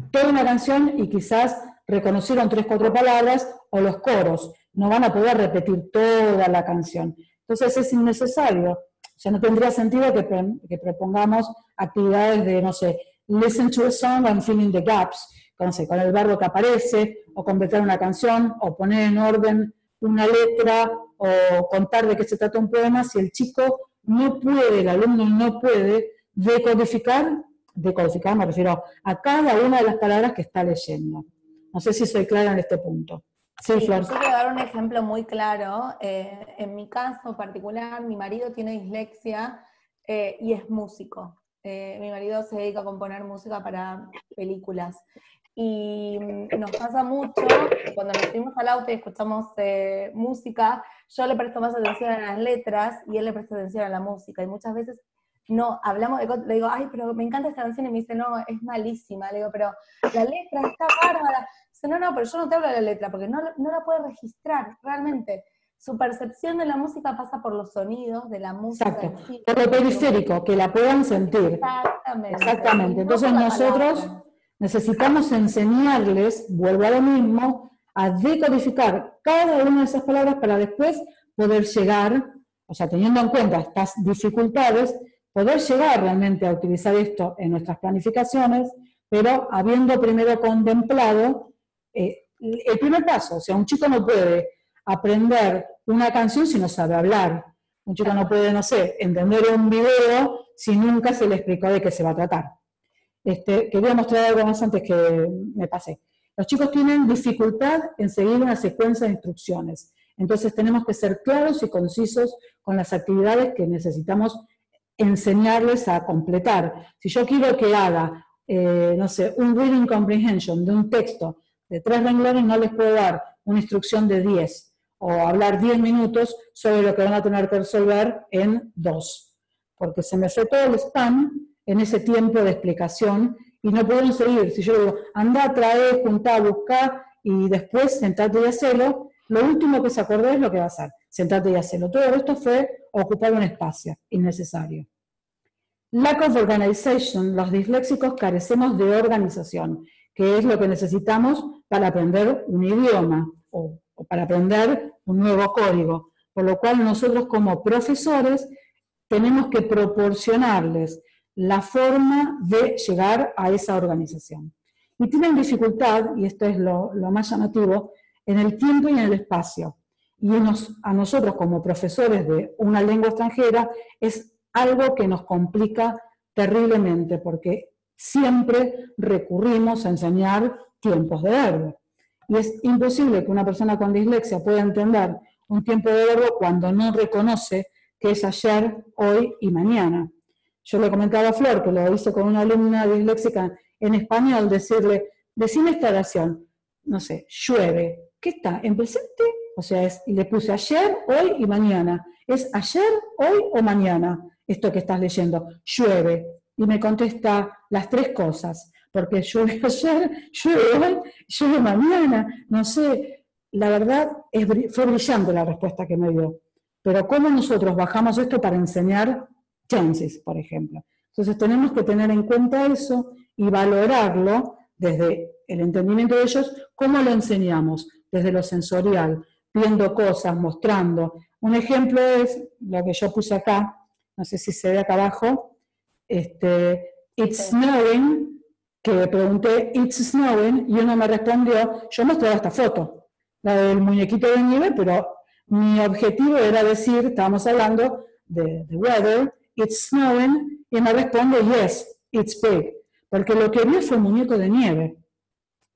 toda una canción y quizás reconocieron 3 o 4 palabras o los coros, no van a poder repetir toda la canción. Entonces es innecesario, o sea, no tendría sentido que propongamos actividades de, no sé, listen to a song and fill in the gaps, con el verbo que aparece, o completar una canción, o poner en orden una letra, o contar de qué se trata un poema, si el chico no puede, el alumno no puede decodificar me refiero a cada una de las palabras que está leyendo. No sé si soy clara en este punto. Sí, Flor. Yo quiero dar un ejemplo muy claro. En mi caso particular, mi marido tiene dislexia y es músico. Mi marido se dedica a componer música para películas. Y nos pasa mucho, cuando nos subimos al auto y escuchamos música, yo le presto más atención a las letras y él le presta atención a la música. Y muchas veces no hablamos de cosas, le digo, ay, pero me encanta esta canción, y me dice, no, es malísima. Le digo, pero la letra está bárbara. Dice, no, pero yo no te hablo de la letra, porque no la puede registrar, realmente. Su percepción de la música pasa por los sonidos de la música. Exacto, por lo periférico, que la puedan sentir. Exactamente. Entonces nosotros necesitamos enseñarles, vuelvo a lo mismo, a decodificar cada una de esas palabras para después poder llegar, o sea, teniendo en cuenta estas dificultades, poder llegar realmente a utilizar esto en nuestras planificaciones, pero habiendo primero contemplado el primer paso. O sea, un chico no puede aprender una canción si no sabe hablar. Un chico no puede, no sé, entender un video si nunca se le explicó de qué se va a tratar. Quería mostrar algo más antes que me pasé. los chicos tienen dificultad en seguir una secuencia de instrucciones. Entonces tenemos que ser claros y concisos con las actividades que necesitamos enseñarles a completar. Si yo quiero que haga, no sé, un reading comprehension de un texto de 3 renglones, no les puedo dar una instrucción de 10 o hablar 10 minutos sobre lo que van a tener que resolver en 2, porque se me fue todo el spam en ese tiempo de explicación y no pueden seguir. Si yo digo, anda, trae, juntá, buscá y después sentate y hacelo, lo último que se acordó es lo que va a hacer, sentate y hacelo. Todo esto fue ocupar un espacio innecesario. Lack of organization, los disléxicos carecemos de organización, que es lo que necesitamos para aprender un idioma o para aprender un nuevo código. Por lo cual nosotros como profesores tenemos que proporcionarles la forma de llegar a esa organización. Y tienen dificultad, y esto es lo más llamativo, en el tiempo y en el espacio. Y a nosotros como profesores de una lengua extranjera es algo que nos complica terriblemente, porque siempre recurrimos a enseñar tiempos de verbo. Y es imposible que una persona con dislexia pueda entender un tiempo de verbo cuando no reconoce que es ayer, hoy y mañana. Yo le comentaba a Flor, que lo hice con una alumna disléxica en español, decirle, decime esta oración, no sé, llueve. ¿Qué está? ¿En presente? O sea, y le puse ayer, hoy y mañana. ¿Es ayer, hoy o mañana esto que estás leyendo? Llueve. Y me contesta las 3 cosas, porque llueve ayer, llueve hoy, llueve mañana. No sé, la verdad fue brillante la respuesta que me dio. Pero ¿cómo nosotros bajamos esto para enseñar tenses, por ejemplo? Entonces tenemos que tener en cuenta eso y valorarlo desde el entendimiento de ellos, cómo lo enseñamos, desde lo sensorial, viendo cosas, mostrando. Un ejemplo es lo que yo puse acá, no sé si se ve acá abajo, it's snowing, que pregunté, it's snowing, y uno me respondió, yo mostraba esta foto, la del muñequito de nieve, pero mi objetivo era decir, estábamos hablando de weather, it's snowing, y me responde, yes, it's big, porque lo que vio fue un muñeco de nieve.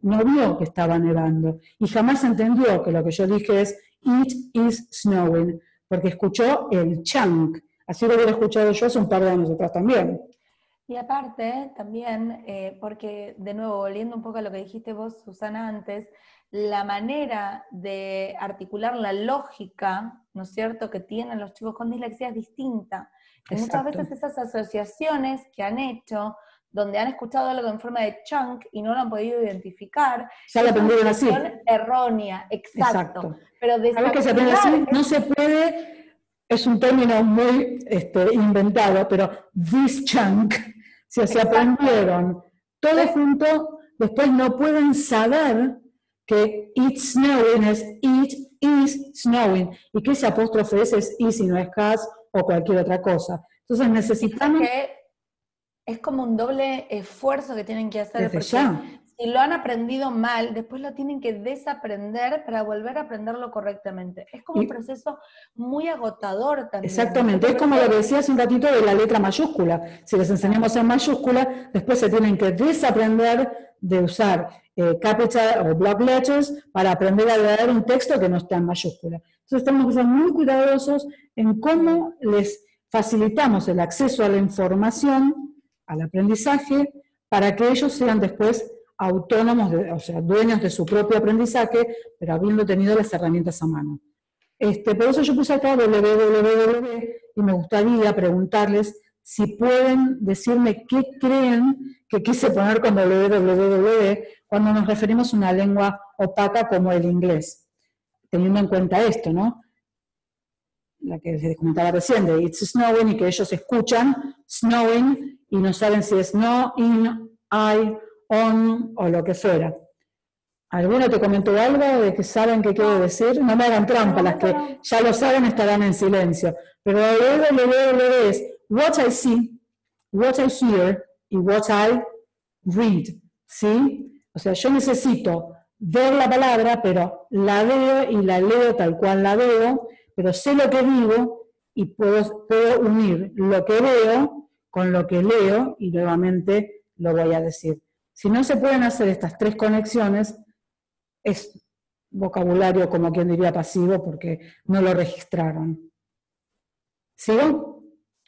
No vio que estaba nevando y jamás entendió que lo que yo dije es it is snowing, porque escuchó el chunk. Así lo hubiera escuchado yo hace un par de años atrás también. Y aparte, también, porque de nuevo, volviendo un poco a lo que dijiste vos, Susana, antes, la manera de articular la lógica, ¿no es cierto?, que tienen los chicos con dislexia es distinta. Y muchas veces esas asociaciones que han hecho, donde han escuchado algo en forma de chunk y no lo han podido identificar, ya lo aprendieron así. Errónea, exacto. Pero ¿sabes que se aprende así? No se puede, es un término muy inventado, pero this chunk, si se aprendieron todo junto, después no pueden saber que it's snowing es it is snowing, y que ese apóstrofe ese es is y no es has o cualquier otra cosa. Entonces necesitamos... Es como un doble esfuerzo que tienen que hacer, desde porque ya. Si lo han aprendido mal, después lo tienen que desaprender para volver a aprenderlo correctamente. Es como un proceso muy agotador también. Exactamente, es como lo que decía hace un ratito de la letra mayúscula. Si les enseñamos en mayúscula, después se tienen que desaprender de usar capital o block letters para aprender a leer un texto que no está en mayúscula. Entonces tenemos que ser muy cuidadosos en cómo les facilitamos el acceso a la información, al aprendizaje, para que ellos sean después autónomos, o sea, dueños de su propio aprendizaje, pero habiendo tenido las herramientas a mano. Por eso yo puse acá www y me gustaría preguntarles si pueden decirme qué creen que quise poner con www cuando nos referimos a una lengua opaca como el inglés. Teniendo en cuenta esto, ¿no? La que les comentaba recién, de it's snowing, y que ellos escuchan snowing y no saben si es no, in, I, on o lo que fuera. ¿Alguno te comentó algo de que saben qué quiere decir? No me hagan trampa, las que ya lo saben estarán en silencio. Pero www es what I see, what I hear y what I read. ¿Sí? O sea, yo necesito ver la palabra, pero la veo y la leo tal cual la veo, pero sé lo que digo y puedo unir lo que veo con lo que leo y nuevamente lo voy a decir. Si no se pueden hacer estas tres conexiones, es vocabulario, como quien diría, pasivo, porque no lo registraron. ¿Sigo?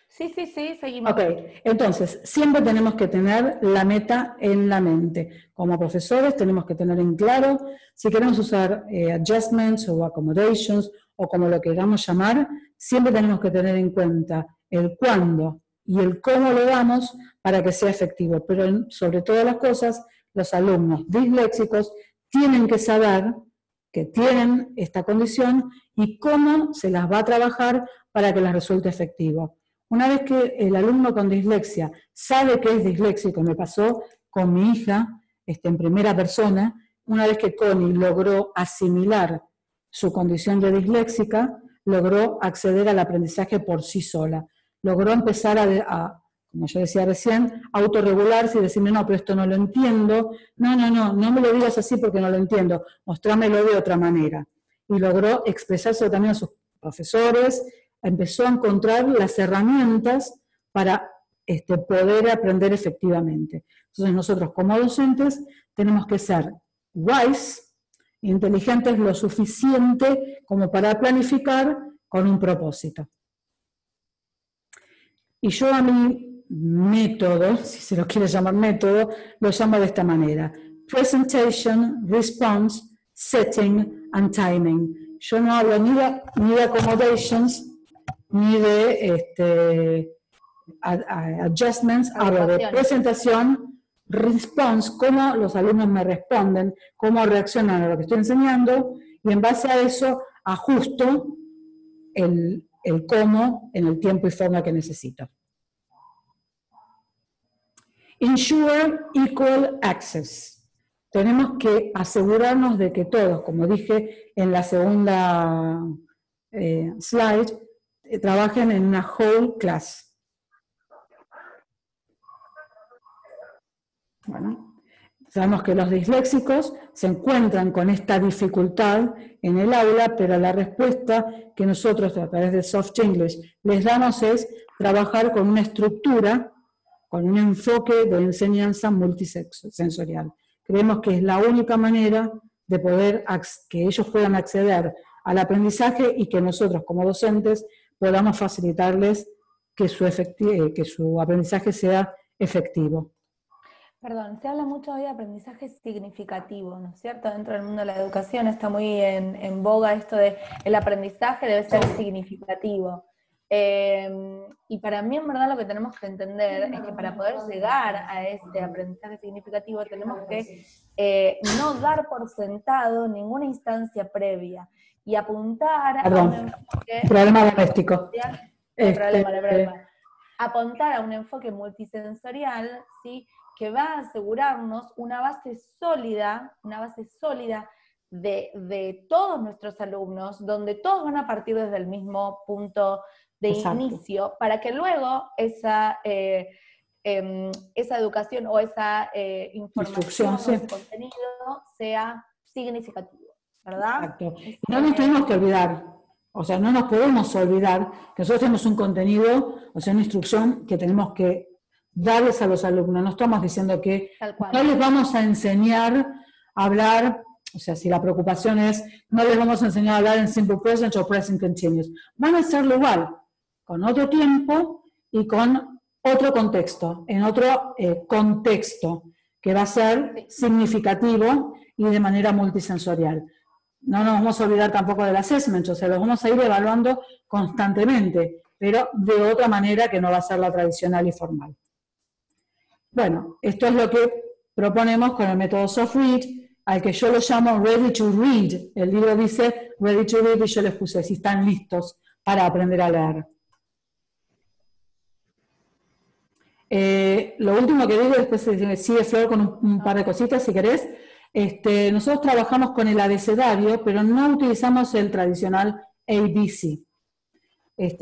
Sí, seguimos. Ok, entonces, siempre tenemos que tener la meta en la mente. Como profesores tenemos que tener en claro, si queremos usar adjustments o accommodations, o como lo queramos llamar, siempre tenemos que tener en cuenta el cuándo y el cómo lo damos para que sea efectivo. Pero sobre todas las cosas, los alumnos disléxicos tienen que saber que tienen esta condición y cómo se las va a trabajar para que las resulte efectivo. Una vez que el alumno con dislexia sabe que es disléxico, me pasó con mi hija en primera persona, una vez que Connie logró asimilar su condición de disléxica, logró acceder al aprendizaje por sí sola. Logró empezar como yo decía recién, autorregularse y decirme, no, pero esto no lo entiendo, no me lo digas así porque no lo entiendo, mostrámelo de otra manera. Y logró expresarse también a sus profesores, empezó a encontrar las herramientas para poder aprender efectivamente. Entonces nosotros como docentes tenemos que ser wise, inteligentes lo suficiente como para planificar con un propósito. Y yo a mi método, si se lo quiere llamar método, lo llamo de esta manera: presentation, response, setting and timing. Yo no hablo ni de accommodations, ni de adjustments, hablo de presentación, response, cómo los alumnos me responden, cómo reaccionan a lo que estoy enseñando, y en base a eso ajusto el cómo en el tiempo y forma que necesito. Ensure equal access. Tenemos que asegurarnos de que todos, como dije en la segunda slide, trabajen en una whole class. Bueno, sabemos que los disléxicos se encuentran con esta dificultad en el aula, pero la respuesta que nosotros a través de Soft English les damos es trabajar con una estructura, con un enfoque de enseñanza multisensorial. Creemos que es la única manera de poder que ellos puedan acceder al aprendizaje y que nosotros como docentes podamos facilitarles que su aprendizaje sea efectivo. Perdón, se habla mucho hoy de aprendizaje significativo, ¿no es cierto? Dentro del mundo de la educación está muy en boga esto de el aprendizaje debe ser significativo. Y para mí, en verdad, lo que tenemos que entender es que para poder llegar a este aprendizaje significativo tenemos que no dar por sentado ninguna instancia previa y apuntar a un enfoque... Problema doméstico. Problema. Apuntar a un enfoque multisensorial, ¿sí?, que va a asegurarnos una base sólida de todos nuestros alumnos, donde todos van a partir desde el mismo punto de inicio, para que luego esa educación o esa información o ese contenido sea significativo, ¿verdad? Exacto. No nos tenemos que olvidar, o sea, no nos podemos olvidar que nosotros tenemos un contenido, o sea, una instrucción que tenemos que darles a los alumnos. No estamos diciendo que no les vamos a enseñar a hablar, o sea, si la preocupación es, no les vamos a enseñar a hablar en simple present o present continuous. Van a hacerlo igual, con otro tiempo y con otro contexto, en otro contexto, que va a ser significativo y de manera multisensorial. No nos vamos a olvidar tampoco del assessment, o sea, los vamos a ir evaluando constantemente, pero de otra manera que no va a ser la tradicional y formal. Bueno, esto es lo que proponemos con el método Soft Read, al que yo lo llamo Ready to Read. El libro dice Ready to Read y yo les puse si están listos para aprender a leer. Lo último que digo, después sigue Flor con un par de cositas si querés. Nosotros trabajamos con el abecedario, pero no utilizamos el tradicional ABC.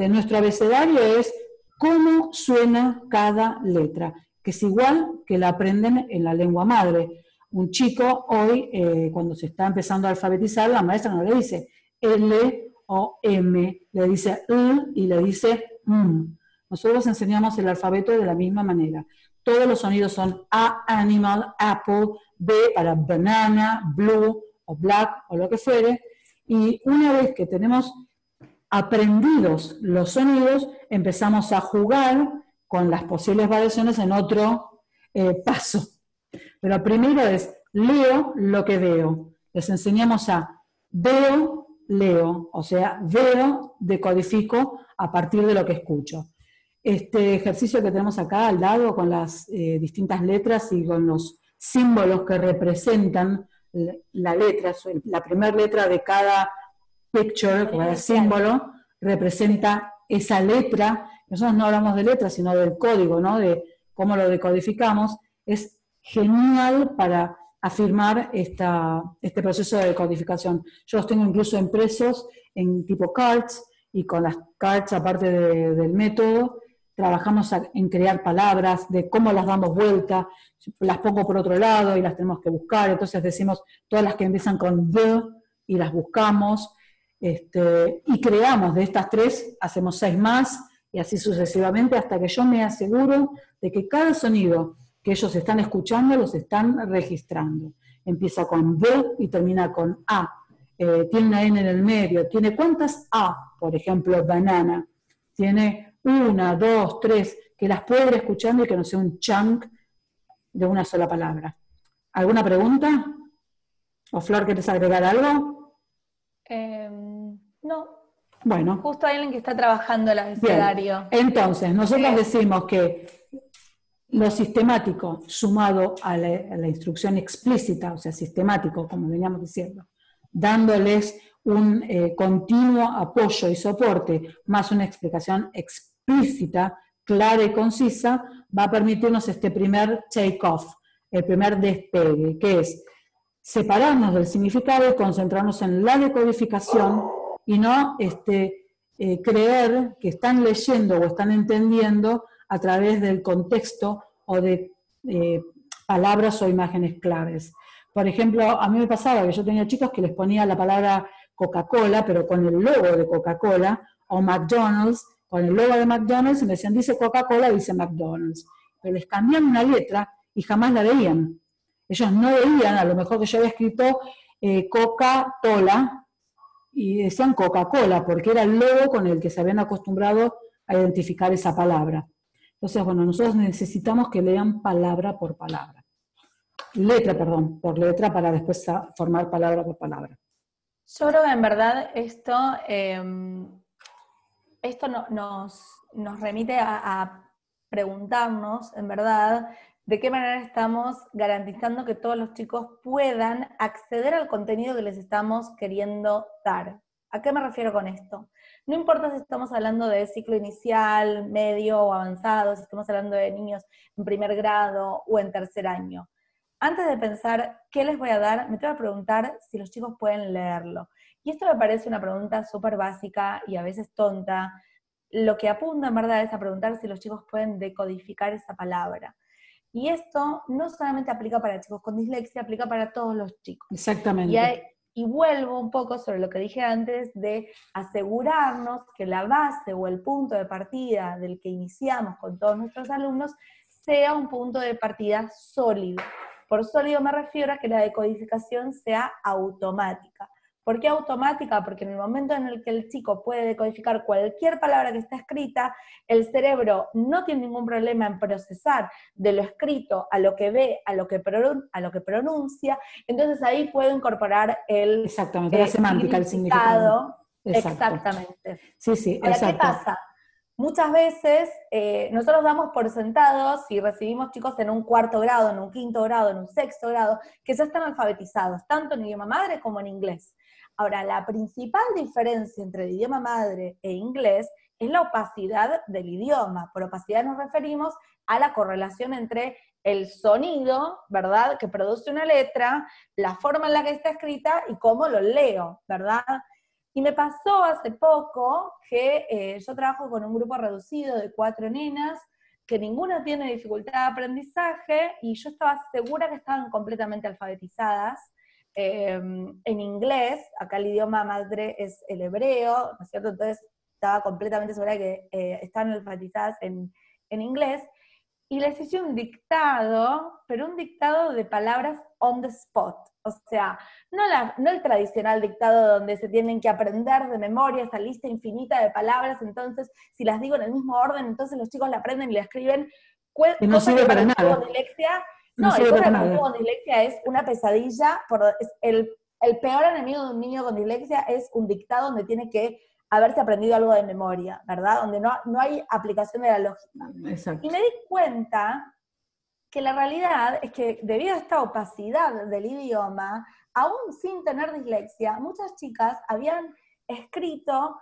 Nuestro abecedario es cómo suena cada letra, que es igual que la aprenden en la lengua madre. Un chico hoy, cuando se está empezando a alfabetizar, la maestra no le dice L o M, le dice L y le dice M. Nosotros enseñamos el alfabeto de la misma manera. Todos los sonidos son A, animal, apple, B para banana, blue o black o lo que fuere, y una vez que tenemos aprendidos los sonidos, empezamos a jugar con las posibles variaciones en otro paso. Pero primero es, leo lo que veo. Les enseñamos a veo, leo, o sea, veo, decodifico a partir de lo que escucho. Este ejercicio que tenemos acá al lado con las distintas letras y con los símbolos que representan la letra, la primera letra de cada picture, cada símbolo, representa esa letra. Nosotros no hablamos de letras, sino del código, ¿no? De cómo lo decodificamos. Es genial para afirmar este proceso de decodificación. Yo los tengo incluso impresos en tipo cards, y con las cards, aparte del método, trabajamos en crear palabras, de cómo las damos vuelta, las pongo por otro lado y las tenemos que buscar, entonces decimos todas las que empiezan con the y las buscamos, y creamos de estas 3, hacemos 6 más, y así sucesivamente, hasta que yo me aseguro de que cada sonido que ellos están escuchando los están registrando. Empieza con B y termina con A. Tiene una N en el medio. ¿Tiene cuántas A? Por ejemplo, banana. Tiene 1, 2, 3, que las puede ir escuchando y que no sea un chunk de una sola palabra. ¿Alguna pregunta? ¿O Flor, querés agregar algo? No. Bueno. Justo hay alguien que está trabajando el abecedario. Entonces, nosotros decimos que lo sistemático sumado a la instrucción explícita, o sea, sistemático, como veníamos diciendo, dándoles un continuo apoyo y soporte, más una explicación explícita, clara y concisa, va a permitirnos este primer take-off, el primer despegue, que es separarnos del significado y concentrarnos en la decodificación y no creer que están leyendo o están entendiendo a través del contexto o de palabras o imágenes claves. Por ejemplo, a mí me pasaba que yo tenía chicos que les ponía la palabra Coca-Cola, pero con el logo de Coca-Cola, o McDonald's, con el logo de McDonald's, y me decían, dice Coca-Cola, dice McDonald's. Pero les cambian una letra y jamás la veían. Ellos no veían, a lo mejor que yo había escrito Coca-Cola, y decían Coca-Cola, porque era el logo con el que se habían acostumbrado a identificar esa palabra. Entonces, bueno, nosotros necesitamos que lean palabra por palabra. Letra, perdón, por letra, para después formar palabra por palabra. Yo creo que en verdad esto nos remite a preguntarnos, en verdad, de qué manera estamos garantizando que todos los chicos puedan acceder al contenido que les estamos queriendo dar. ¿A qué me refiero con esto? No importa si estamos hablando de ciclo inicial, medio o avanzado, si estamos hablando de niños en primer grado o en tercer año. Antes de pensar qué les voy a dar, me tengo que preguntar si los chicos pueden leerlo. Y esto me parece una pregunta súper básica y a veces tonta. Lo que apunta en verdad es a preguntar si los chicos pueden decodificar esa palabra. Y esto no solamente aplica para chicos con dislexia, aplica para todos los chicos. Exactamente. Y vuelvo un poco sobre lo que dije antes de asegurarnos que la base o el punto de partida del que iniciamos con todos nuestros alumnos sea un punto de partida sólido. Por sólido me refiero a que la decodificación sea automática. ¿Por qué automática? Porque en el momento en el que el chico puede decodificar cualquier palabra que está escrita, el cerebro no tiene ningún problema en procesar de lo escrito a lo que ve, a lo que pronuncia, entonces ahí puede incorporar el exactamente, la semántica, el significado. Exactamente. Sí, sí, ahora, exacto. ¿qué pasa? Muchas veces nosotros damos por sentados, si recibimos chicos en un cuarto grado, en un quinto grado, en un sexto grado, que ya están alfabetizados, tanto en idioma madre como en inglés. Ahora, la principal diferencia entre el idioma madre e inglés es la opacidad del idioma. Por opacidad nos referimos a la correlación entre el sonido, ¿verdad?, que produce una letra, la forma en la que está escrita y cómo lo leo, ¿verdad? Y me pasó hace poco que yo trabajo con un grupo reducido de 4 nenas, que ninguna tiene dificultad de aprendizaje, y yo estaba segura que estaban completamente alfabetizadas en inglés. Acá el idioma madre es el hebreo, ¿no es cierto? Entonces estaba completamente segura que estaban alfabetizadas en inglés, y les hice un dictado, pero un dictado de palabras on the spot. O sea, no el tradicional dictado donde se tienen que aprender de memoria esa lista infinita de palabras, entonces si las digo en el mismo orden, entonces los chicos la aprenden y la escriben. Que no sirve para nada. No, el cosa para un con dislexia es una pesadilla, el peor enemigo de un niño con dislexia es un dictado donde tiene que haberse aprendido algo de memoria, ¿verdad? Donde no hay aplicación de la lógica. Exacto. Y me di cuenta que la realidad es que debido a esta opacidad del idioma, aún sin tener dislexia, muchas chicas habían escrito,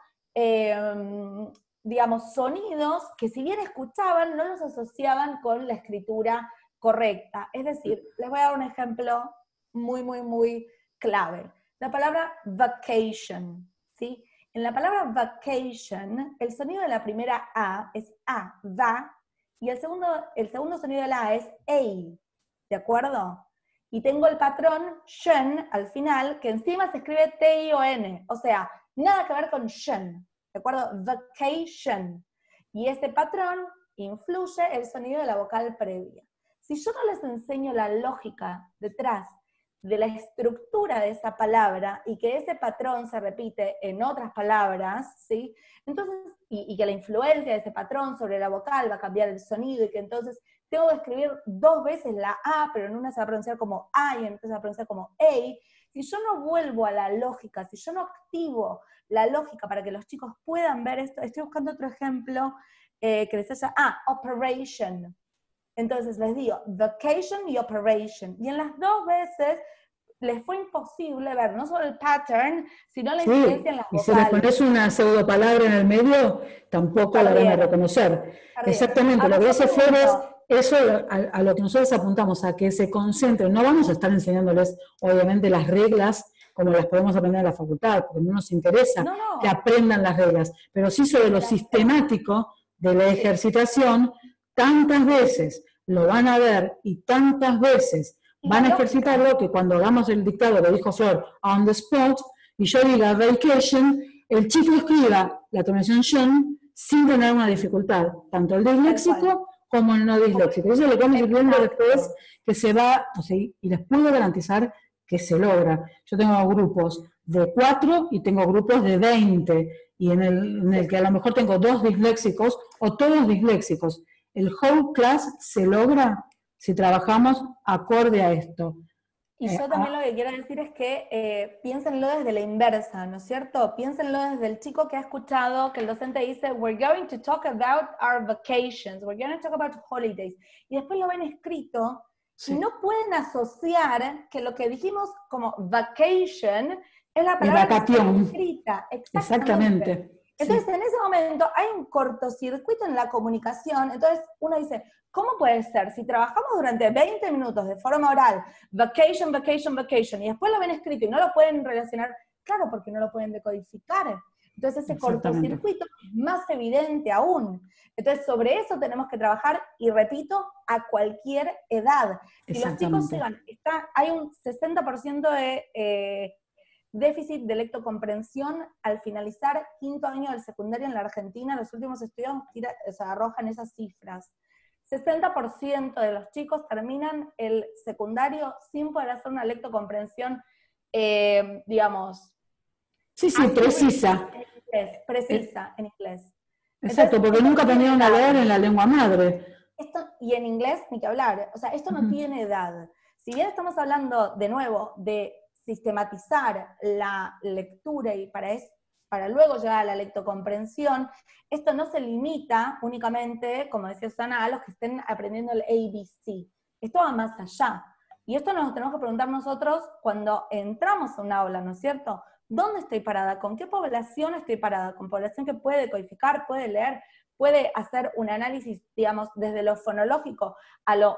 digamos, sonidos que si bien escuchaban, no los asociaban con la escritura correcta. Es decir, les voy a dar un ejemplo muy, muy, muy clave. La palabra vacation, ¿sí? En la palabra vacation, el sonido de la primera A es A, va, y el segundo sonido de la A es ei, ¿de acuerdo? Y tengo el patrón shen al final, que encima se escribe T-I-O-N, o sea, nada que ver con shen, ¿de acuerdo? Vacation. Y ese patrón influye el sonido de la vocal previa. Si yo no les enseño la lógica detrás de la estructura de esa palabra y que ese patrón se repite en otras palabras, ¿sí? Entonces, y que la influencia de ese patrón sobre la vocal va a cambiar el sonido y que entonces tengo que escribir 2 veces la A, pero en una se va a pronunciar como A y en otra se va a pronunciar como EI. Si yo no vuelvo a la lógica, si yo no activo la lógica para que los chicos puedan ver esto, estoy buscando otro ejemplo que les haya, operation. Entonces les digo, vacation y operation. Y en las 2 veces les fue imposible ver no solo el pattern, sino la incidencia en las vocales. Y si les pones una pseudopalabra en el medio, tampoco la van a reconocer. Exactamente, lo que dice Flor es eso a lo que nosotros apuntamos, a que se concentren. No vamos a estar enseñándoles, obviamente, las reglas como las podemos aprender en la facultad, porque no nos interesa que aprendan las reglas, pero sí sobre lo sistemático de la ejercitación, tantas veces lo van a ver y tantas veces van a ejercitarlo que cuando hagamos el dictado, lo dijo Flor, on the spot, y yo diga vacation, el chico escriba la terminación shen sin tener una dificultad, tanto el disléxico como el no disléxico. Eso es lo que vamos a ir viendo después, que se va, o sea, y les puedo garantizar que se logra. Yo tengo grupos de 4 y tengo grupos de 20, y en el que a lo mejor tengo 2 disléxicos o todos disléxicos. El whole class se logra si trabajamos acorde a esto. Y yo también lo que quiero decir es que piénsenlo desde la inversa, ¿no es cierto? Piénsenlo desde el chico que ha escuchado que el docente dice, we're going to talk about our vacations, we're going to talk about holidays. Y después lo ven escrito, y no pueden asociar que lo que dijimos como vacation es la palabra vacación escrita. Exactamente. Entonces, en ese momento hay un cortocircuito en la comunicación. Entonces, uno dice, ¿cómo puede ser? Si trabajamos durante 20 minutos de forma oral, vacation, vacation, vacation, y después lo ven escrito y no lo pueden relacionar, claro, porque no lo pueden decodificar. Entonces, ese cortocircuito es más evidente aún. Entonces, sobre eso tenemos que trabajar, y repito, a cualquier edad. Si los chicos llegan, hay un 60% de déficit de lectocomprensión al finalizar 5º año del secundario en la Argentina. Los últimos estudios arrojan esas cifras. 60% de los chicos terminan el secundario sin poder hacer una lectocomprensión, digamos... Sí, precisa. Precisa en inglés. Exacto, entonces, porque nunca aprendieron a leer en la lengua madre. Y en inglés, ni que hablar. O sea, esto no tiene edad. Si bien estamos hablando, de nuevo, de sistematizar la lectura y para luego llegar a la lectocomprensión, esto no se limita únicamente, como decía Susana, a los que estén aprendiendo el ABC. Esto va más allá. Y esto nos tenemos que preguntar nosotros cuando entramos a un aula, ¿no es cierto? ¿Dónde estoy parada? ¿Con qué población estoy parada? ¿Con población que puede codificar, puede leer, puede hacer un análisis, digamos, desde lo fonológico al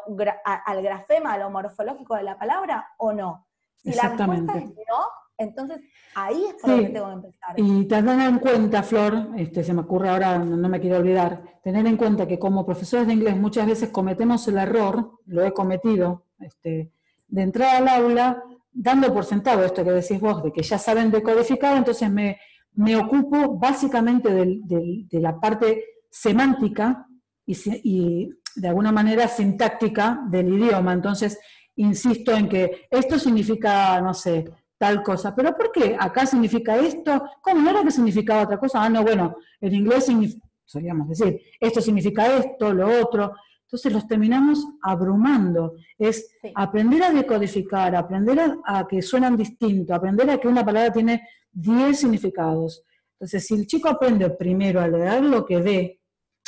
grafema, a lo morfológico de la palabra, o no? Si la respuesta es no, entonces ahí es por donde tengo que empezar. Y tener en cuenta, Flor, se me ocurre ahora, no me quiero olvidar, tener en cuenta que como profesores de inglés muchas veces cometemos el error, lo he cometido, de entrar al aula dando por sentado esto que decís vos, de que ya saben decodificar, entonces me ocupo básicamente de la parte semántica y de alguna manera sintáctica del idioma. Entonces, insisto en que esto significa, no sé, tal cosa. ¿Pero por qué? ¿Acá significa esto? ¿Cómo no era que significaba otra cosa? Ah, no, bueno, en inglés solíamos decir, esto significa esto, lo otro. Entonces los terminamos abrumando. Es aprender a decodificar, aprender a que suenan distinto, aprender a que una palabra tiene 10 significados. Entonces, si el chico aprende primero a leer lo que ve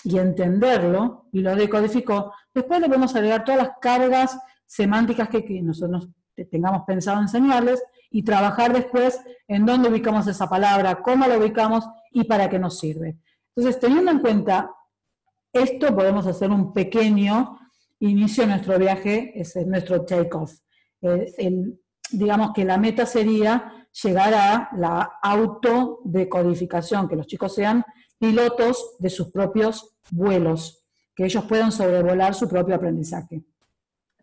y entenderlo, y lo decodificó, después le podemos agregar todas las cargas semánticas que nosotros tengamos pensado enseñarles, y trabajar después en dónde ubicamos esa palabra, cómo la ubicamos y para qué nos sirve. Entonces, teniendo en cuenta esto, podemos hacer un pequeño inicio a nuestro viaje, es nuestro take-off. Digamos que la meta sería llegar a la autodecodificación, que los chicos sean pilotos de sus propios vuelos, que ellos puedan sobrevolar su propio aprendizaje.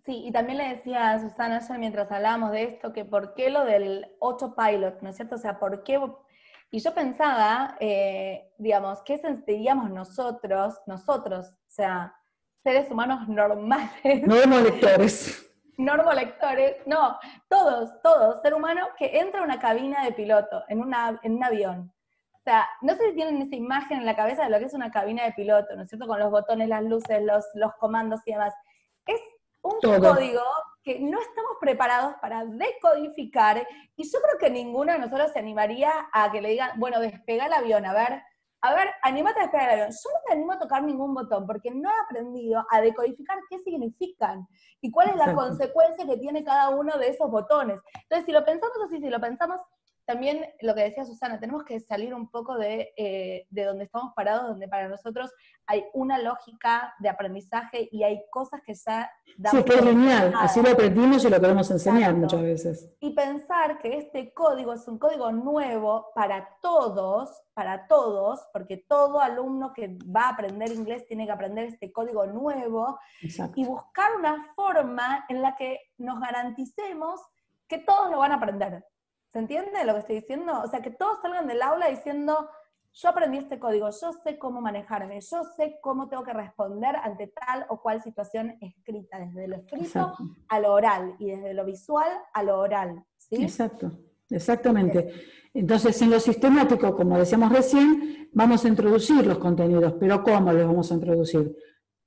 Sí, y también le decía a Susana ayer mientras hablábamos de esto, que por qué lo del autopilot, ¿no es cierto? O sea, ¿por qué? Y yo pensaba, digamos, ¿qué sentiríamos nosotros, o sea, seres humanos normales? Normolectores. Normolectores, no, todos, ser humano que entra a una cabina de piloto, en un avión. O sea, no sé si tienen esa imagen en la cabeza de lo que es una cabina de piloto, ¿no es cierto? Con los botones, las luces, los comandos y demás. Es un código que no estamos preparados para decodificar, y yo creo que ninguno de nosotros se animaría a que le digan, bueno, despega el avión, a ver, anímate a despegar el avión. Yo no me animo a tocar ningún botón, porque no he aprendido a decodificar qué significan, y cuál es la consecuencia que tiene cada uno de esos botones. Entonces, si lo pensamos así, si lo pensamos, también lo que decía Susana, tenemos que salir un poco de donde estamos parados, donde para nosotros hay una lógica de aprendizaje y hay cosas que ya damos. Sí, que es lineal, así lo aprendimos y lo queremos enseñar muchas veces. Y pensar que este código es un código nuevo para todos, porque todo alumno que va a aprender inglés tiene que aprender este código nuevo. Exacto. Y buscar una forma en la que nos garanticemos que todos lo van a aprender. ¿Se entiende lo que estoy diciendo? O sea, que todos salgan del aula diciendo, yo aprendí este código, yo sé cómo manejarme, yo sé cómo tengo que responder ante tal o cual situación escrita, desde lo escrito a lo oral, y desde lo visual a lo oral. ¿Sí? Exacto, exactamente. Entonces, en lo sistemático, como decíamos recién, vamos a introducir los contenidos, pero ¿cómo los vamos a introducir?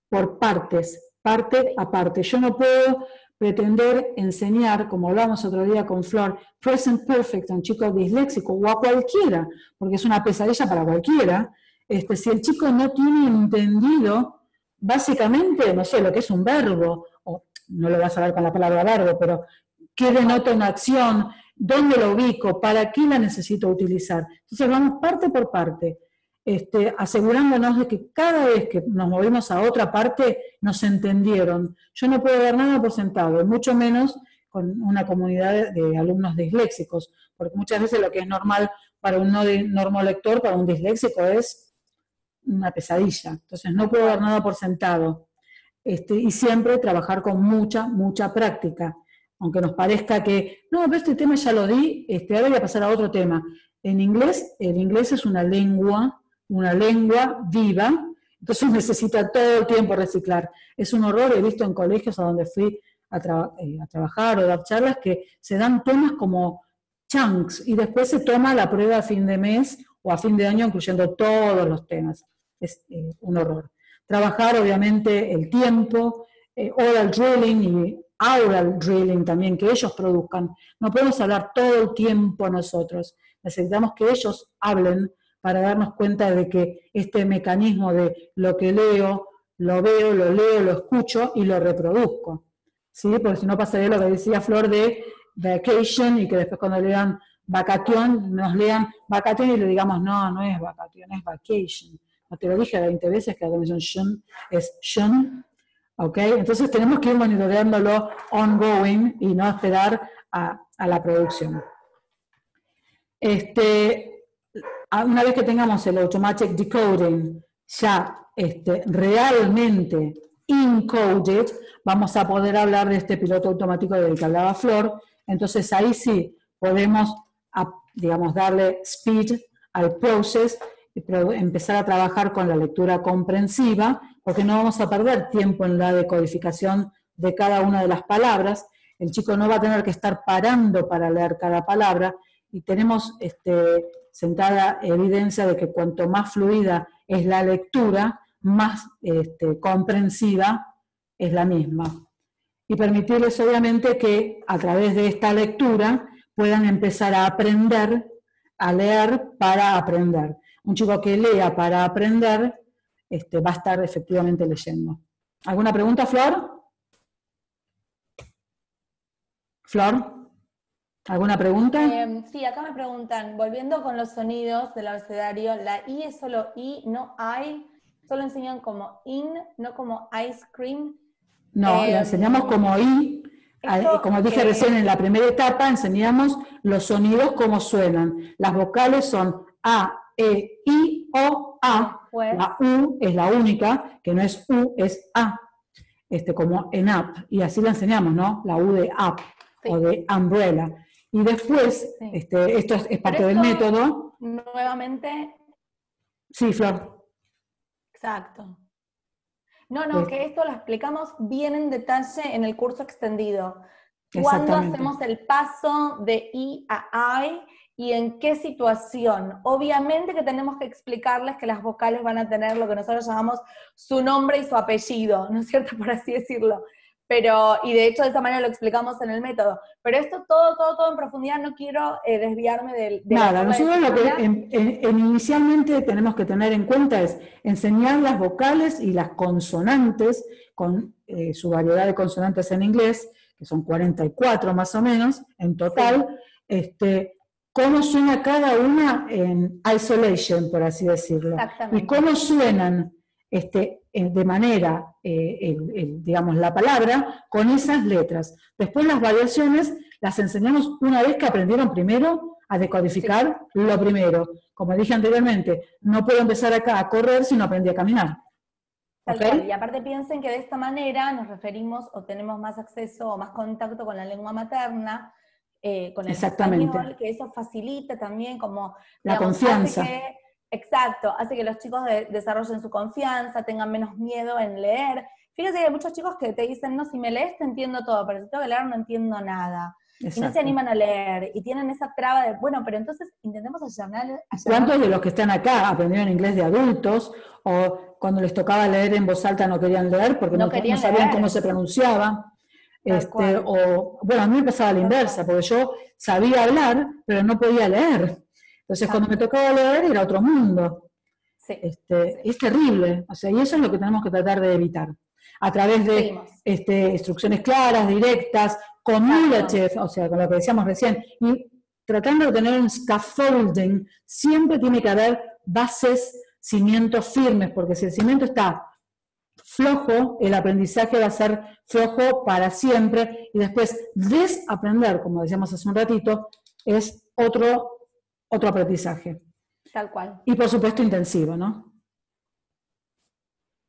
Por partes, parte a parte. Yo no puedo pretender enseñar, como hablamos otro día con Flor, present perfect a un chico disléxico o a cualquiera, porque es una pesadilla para cualquiera, si el chico no tiene entendido básicamente, no sé, lo que es un verbo, o no lo vas a ver con la palabra verbo, pero qué denota una acción, dónde lo ubico, para qué la necesito utilizar. Entonces vamos parte por parte, asegurándonos de que cada vez que nos movemos a otra parte nos entendieron. Yo no puedo dar nada por sentado, mucho menos con una comunidad de alumnos disléxicos, porque muchas veces lo que es normal para un no normolector, para un disléxico es una pesadilla. Entonces no puedo dar nada por sentado. Y siempre trabajar con mucha práctica. Aunque nos parezca que, no, pero este tema ya lo di, ahora voy a pasar a otro tema. En inglés, el inglés es una lengua viva, entonces necesita todo el tiempo reciclar. Es un horror, he visto en colegios a donde fui a trabajar o dar charlas, que se dan temas como chunks, y después se toma la prueba a fin de mes o a fin de año, incluyendo todos los temas. Es un horror. Trabajar, obviamente, el tiempo, oral drilling y oral drilling también, que ellos produzcan. No podemos hablar todo el tiempo nosotros. Necesitamos que ellos hablen para darnos cuenta de que este mecanismo de lo que leo, lo veo, lo leo, lo escucho y lo reproduzco. ¿Sí? Porque si no pasaría lo que decía Flor de vacation, y que después cuando lean vacation, nos lean vacation y le digamos, no es vacation, es vacation. No te lo dije 20 veces que la combinación es shun. ¿Okay? Entonces tenemos que ir monitoreándolo ongoing y no esperar a la producción. Una vez que tengamos el automatic decoding ya realmente encoded, vamos a poder hablar de este piloto automático del que hablaba Flor. Entonces ahí sí podemos, digamos, darle speed al process, empezar a trabajar con la lectura comprensiva, porque no vamos a perder tiempo en la decodificación de cada una de las palabras. el chico no va a tener que estar parando para leer cada palabra, y tenemos sentada evidencia de que cuanto más fluida es la lectura, más comprensiva es la misma. Y permitirles obviamente que a través de esta lectura puedan empezar a aprender, a leer para aprender. Un chico que lea para aprender va a estar efectivamente leyendo. ¿Alguna pregunta, Flor? ¿Flor? ¿Alguna pregunta? Sí, acá me preguntan, volviendo con los sonidos del abecedario, la I es solo I, no I, solo enseñan como in, no como ice cream. No, la enseñamos como I, como dije recién en la primera etapa, enseñamos los sonidos como suenan. Las vocales son A, E, I, O, A. Pues, La U es la única, que no es U, es A, como en up. Y así la enseñamos, ¿no? La U de up, sí, o de umbrella. Y después, sí, esto es parte del método. Nuevamente. Sí, Flor. Exacto. No, que esto lo explicamos bien en detalle en el curso extendido. ¿Cuándo hacemos el paso de I a I y en qué situación? Obviamente que tenemos que explicarles que las vocales van a tener lo que nosotros llamamos su nombre y su apellido, ¿no es cierto? Por así decirlo. Y de hecho de esa manera lo explicamos en el método. Pero esto todo en profundidad, no quiero desviarme de nada, nosotros lo que inicialmente tenemos que tener en cuenta es enseñar las vocales y las consonantes, con su variedad de consonantes en inglés, que son 44 más o menos en total, sí, cómo suena cada una en isolation, por así decirlo. Y cómo suenan de manera, digamos, la palabra con esas letras. Después las variaciones las enseñamos una vez que aprendieron primero a decodificar, sí, lo primero. Como dije anteriormente, no puedo empezar acá a correr si no aprendí a caminar. Tal cual. Y aparte piensen que de esta manera nos referimos o tenemos más acceso o más contacto con la lengua materna, con el español, que eso facilita también como la confianza. Hace que los chicos desarrollen su confianza, tengan menos miedo en leer. Fíjense que hay muchos chicos que te dicen, no, si me lees te entiendo todo, pero si tengo que leer no entiendo nada. Exacto. Y no se animan a leer, y tienen esa traba de, bueno, pero entonces intentemos allanar. ¿Cuántos de los que están acá aprendieron inglés de adultos, o cuando les tocaba leer en voz alta no querían leer porque no sabían cómo se pronunciaba? Bueno, a mí me pasaba la inversa, porque yo sabía hablar, pero no podía leer. Entonces, cuando me tocaba leer, era otro mundo. Sí. Es terrible. O sea, y eso es lo que tenemos que tratar de evitar. A través de instrucciones claras, directas, cumulative, o sea, con lo que decíamos recién, y tratando de tener un scaffolding. Siempre tiene que haber bases, cimientos firmes, porque si el cimiento está flojo, el aprendizaje va a ser flojo para siempre, y después desaprender, como decíamos hace un ratito, es otro aprendizaje. Tal cual. Y por supuesto intensivo, ¿no?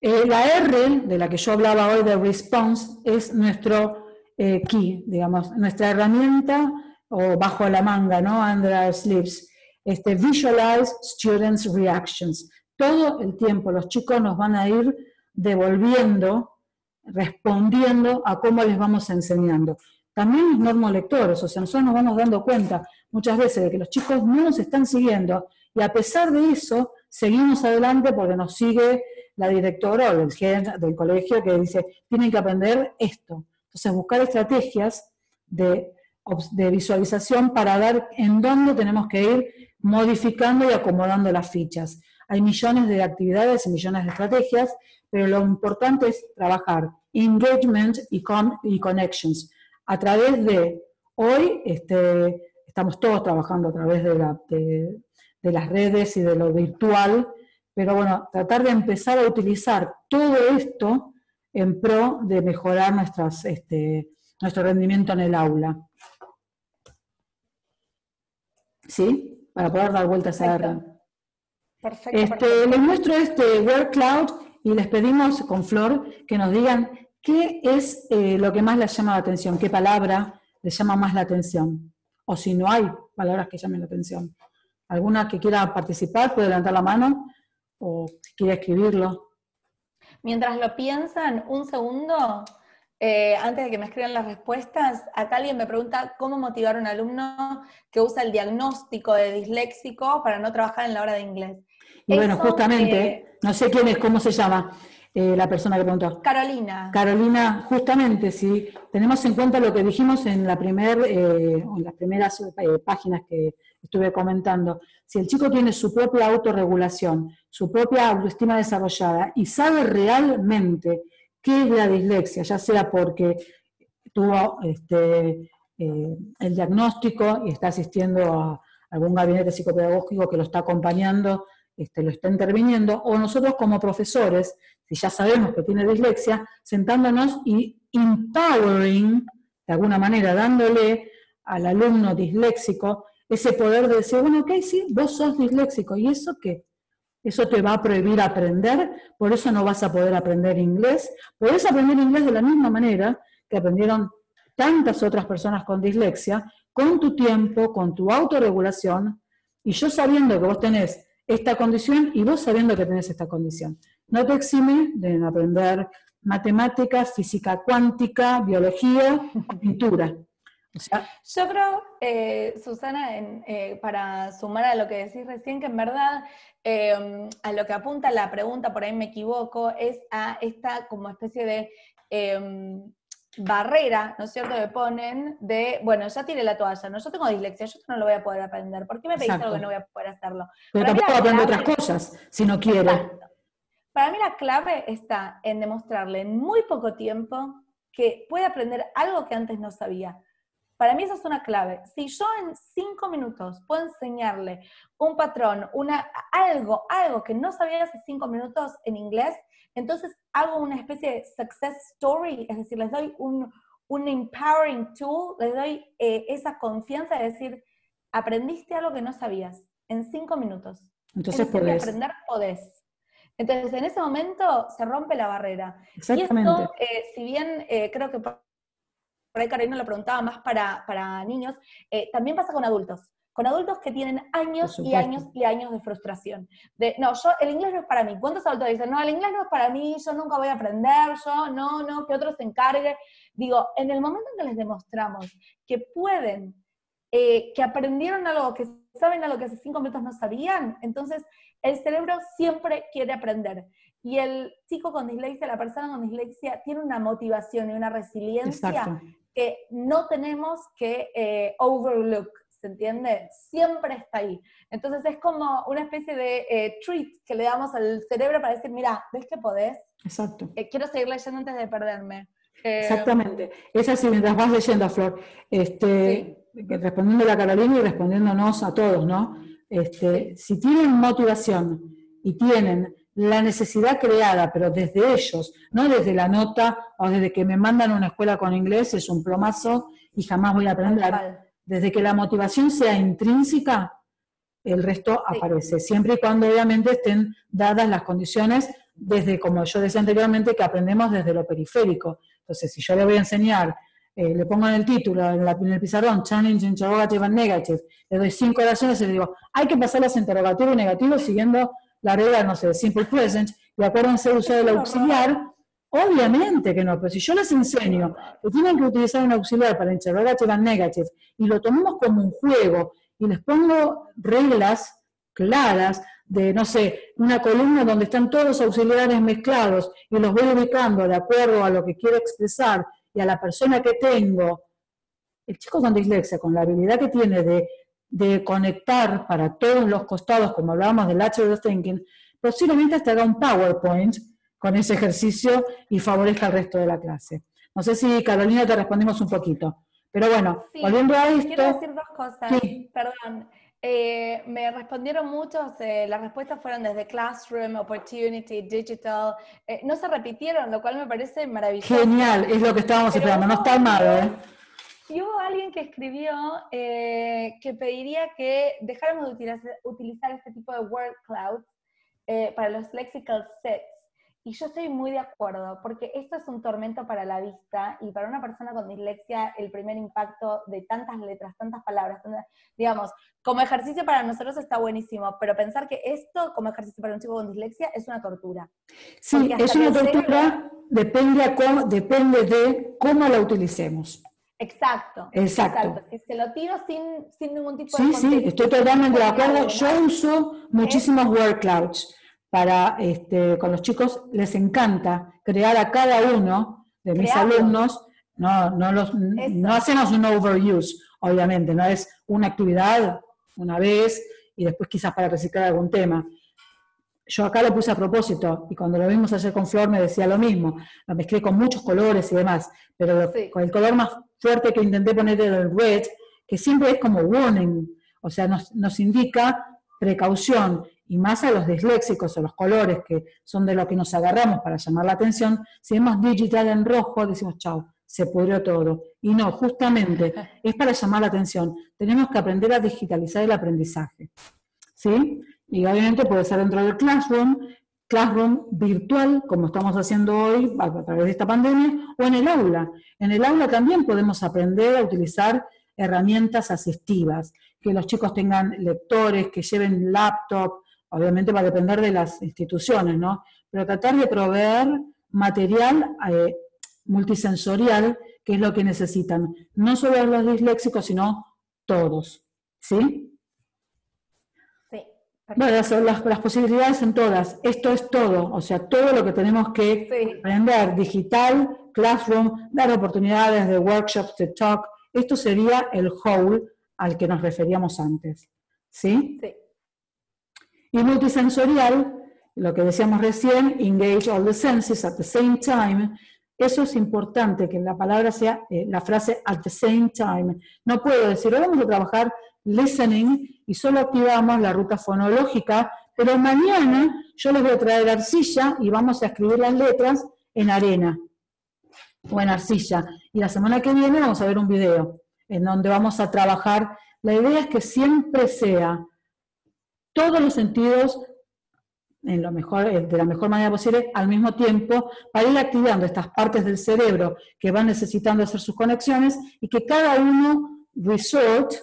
La R, de la que yo hablaba hoy de response, es nuestro key, digamos, nuestra herramienta, o bajo la manga, ¿no? Under our sleeves. Visualize students' reactions. Todo el tiempo los chicos nos van a ir devolviendo, respondiendo a cómo les vamos enseñando. También los normolectores, o sea, nosotros nos vamos dando cuenta muchas veces de que los chicos no nos están siguiendo, y a pesar de eso, seguimos adelante porque nos sigue la directora o el jefe del colegio que dice, tienen que aprender esto. Entonces, buscar estrategias de visualización para ver en dónde tenemos que ir modificando y acomodando las fichas. Hay millones de actividades y millones de estrategias, pero lo importante es trabajar engagement y connections. A través de, hoy estamos todos trabajando a través de las redes y de lo virtual, pero bueno, tratar de empezar a utilizar todo esto en pro de mejorar nuestro rendimiento en el aula. ¿Sí? Para poder dar vueltas a R. Perfecto. Les muestro word cloud y les pedimos con Flor que nos digan qué es lo que más les llama la atención, qué palabra les llama más la atención, o si no hay palabras que llamen la atención. ¿Alguna que quiera participar puede levantar la mano o si quiere escribirlo? Mientras lo piensan, un segundo, Antes de que me escriban las respuestas, acá alguien me pregunta cómo motivar a un alumno que usa el diagnóstico de disléxico para no trabajar en la hora de inglés. Y bueno, justamente, no sé quién es, cómo se llama la persona que preguntó. Carolina. Carolina, justamente, si tenemos en cuenta lo que dijimos en las primeras páginas que estuve comentando, si el chico tiene su propia autorregulación, su propia autoestima desarrollada y sabe realmente qué es la dislexia, ya sea porque tuvo el diagnóstico y está asistiendo a algún gabinete psicopedagógico que lo está acompañando, lo está interviniendo, o nosotros como profesores, si ya sabemos que tiene dislexia, sentándonos y empowering, de alguna manera, dándole al alumno disléxico ese poder de decir, bueno, ok, sí, vos sos disléxico, ¿y eso qué? Eso te va a prohibir aprender, por eso no vas a poder aprender inglés. Podés aprender inglés de la misma manera que aprendieron tantas otras personas con dislexia, con tu tiempo, con tu autorregulación, y yo sabiendo que vos tenés esta condición y vos sabiendo que tenés esta condición. No te exime de aprender matemáticas, física cuántica, biología, pintura. O sea, yo creo, Susana, para sumar a lo que decís recién, que en verdad a lo que apunta la pregunta, por ahí me equivoco, es a esta como especie de barrera, ¿no es cierto?, que ponen de, bueno, ya tiré la toalla, no, yo tengo dislexia, yo esto no lo voy a poder aprender, ¿por qué me pedís algo que no voy a poder hacerlo? Pero tampoco va a aprender otras cosas, si no quiere. Exacto. Para mí la clave está en demostrarle en muy poco tiempo que puede aprender algo que antes no sabía. Para mí esa es una clave. Si yo en 5 minutos puedo enseñarle un patrón, algo que no sabía hace 5 minutos en inglés, entonces hago una especie de success story, es decir, les doy un empowering tool, les doy esa confianza de decir, aprendiste algo que no sabías en 5 minutos. Entonces podés. Aprender podés. Entonces, en ese momento se rompe la barrera. Exactamente. Y esto, si bien creo que por ahí Carolina lo preguntaba más para niños, también pasa con adultos. Con adultos que tienen años y años y años de frustración. El inglés no es para mí. ¿Cuántos adultos dicen, no, el inglés no es para mí, yo nunca voy a aprender, que otro se encargue? Digo, en el momento en que les demostramos que pueden, que aprendieron algo, que saben algo que hace 5 minutos no sabían, entonces el cerebro siempre quiere aprender. Y el chico con dislexia, la persona con dislexia, tiene una motivación y una resiliencia que no tenemos que overlook, ¿se entiende? Siempre está ahí. Entonces es como una especie de treat que le damos al cerebro para decir, mira, ¿ves que podés? Exacto. Quiero seguir leyendo antes de perderme. Exactamente. Es así, mientras vas leyendo, Flor, sí. Respondiendo a Carolina y respondiéndonos a todos, ¿no? Sí. Si tienen motivación y tienen la necesidad creada, pero desde ellos, no desde la nota o desde que me mandan a una escuela con inglés, es un plomazo y jamás voy a aprender. Desde que la motivación sea intrínseca, el resto aparece, siempre y cuando obviamente estén dadas las condiciones desde, como yo decía anteriormente, que aprendemos desde lo periférico. Entonces, si yo le voy a enseñar, le pongo en el título, en el pizarrón, challenge, interrogative and negative, le doy 5 oraciones y le digo, hay que pasar los interrogativos y negativos siguiendo la regla, no sé, de simple present, y acuérdense de usar el auxiliar. Obviamente que no, pero si yo les enseño que tienen que utilizar un auxiliar para interrogative and negative, y lo tomamos como un juego, y les pongo reglas claras de, no sé, una columna donde están todos los auxiliares mezclados y los voy ubicando de acuerdo a lo que quiero expresar y a la persona que tengo. El chico con dislexia, con la habilidad que tiene de conectar para todos los costados, como hablábamos del lateral thinking, posiblemente hasta haga un PowerPoint con ese ejercicio y favorezca al resto de la clase. No sé si, Carolina, te respondimos un poquito. Pero bueno, sí, volviendo a esto... Quiero decir 2 cosas, sí. Perdón. Me respondieron muchos, las respuestas fueron desde Classroom, Opportunity, Digital, no se repitieron, lo cual me parece maravilloso. Genial, es lo que estábamos esperando, no está armado, Y hubo alguien que escribió que pediría que dejáramos de utilizar este tipo de word clouds para los lexical sets, Y yo estoy muy de acuerdo, porque esto es un tormento para la vista, y para una persona con dislexia, el primer impacto de tantas letras, tantas palabras, digamos, como ejercicio para nosotros está buenísimo, pero pensar que esto, como ejercicio para un chico con dislexia, es una tortura. Sí, es una tortura, depende de cómo la utilicemos. Exacto. Si se lo tiro sin ningún tipo de contexto. Sí, estoy totalmente de acuerdo. Yo uso muchísimos word clouds. Con los chicos les encanta crear a cada uno de mis alumnos, no hacemos un overuse, obviamente, no es una actividad una vez y después quizás para reciclar algún tema. Yo acá lo puse a propósito, y cuando lo vimos ayer con Flor me decía lo mismo, lo mezclé con muchos colores y demás, pero con el color más fuerte que intenté poner era el red, que siempre es como warning, o sea, nos indica precaución, y más a los disléxicos o los colores que son de lo que nos agarramos para llamar la atención, si vemos digital en rojo, decimos chau, se pudrió todo. Y no, justamente, es para llamar la atención. Tenemos que aprender a digitalizar el aprendizaje. ¿Sí? Y obviamente puede ser dentro del classroom virtual, como estamos haciendo hoy a través de esta pandemia, o en el aula. En el aula también podemos aprender a utilizar herramientas asistivas, que los chicos tengan lectores, que lleven laptop, obviamente va a depender de las instituciones, ¿no? Pero tratar de proveer material multisensorial, que es lo que necesitan, no solo los disléxicos, sino todos, ¿sí? Sí. Bueno, las posibilidades en todas, esto es todo, o sea, todo lo que tenemos que aprender, digital, classroom, dar oportunidades de workshops, de talk, esto sería el whole al que nos referíamos antes, ¿sí? Sí. Y multisensorial, lo que decíamos recién, engage all the senses at the same time. Eso es importante, que la palabra sea la frase at the same time. No puedo decir, vamos a trabajar listening y solo activamos la ruta fonológica, pero mañana yo les voy a traer arcilla y vamos a escribir las letras en arena o en arcilla. Y la semana que viene vamos a ver un video en donde vamos a trabajar. La idea es que siempre sea todos los sentidos de la mejor manera posible al mismo tiempo, para ir activando estas partes del cerebro que van necesitando hacer sus conexiones y que cada uno resort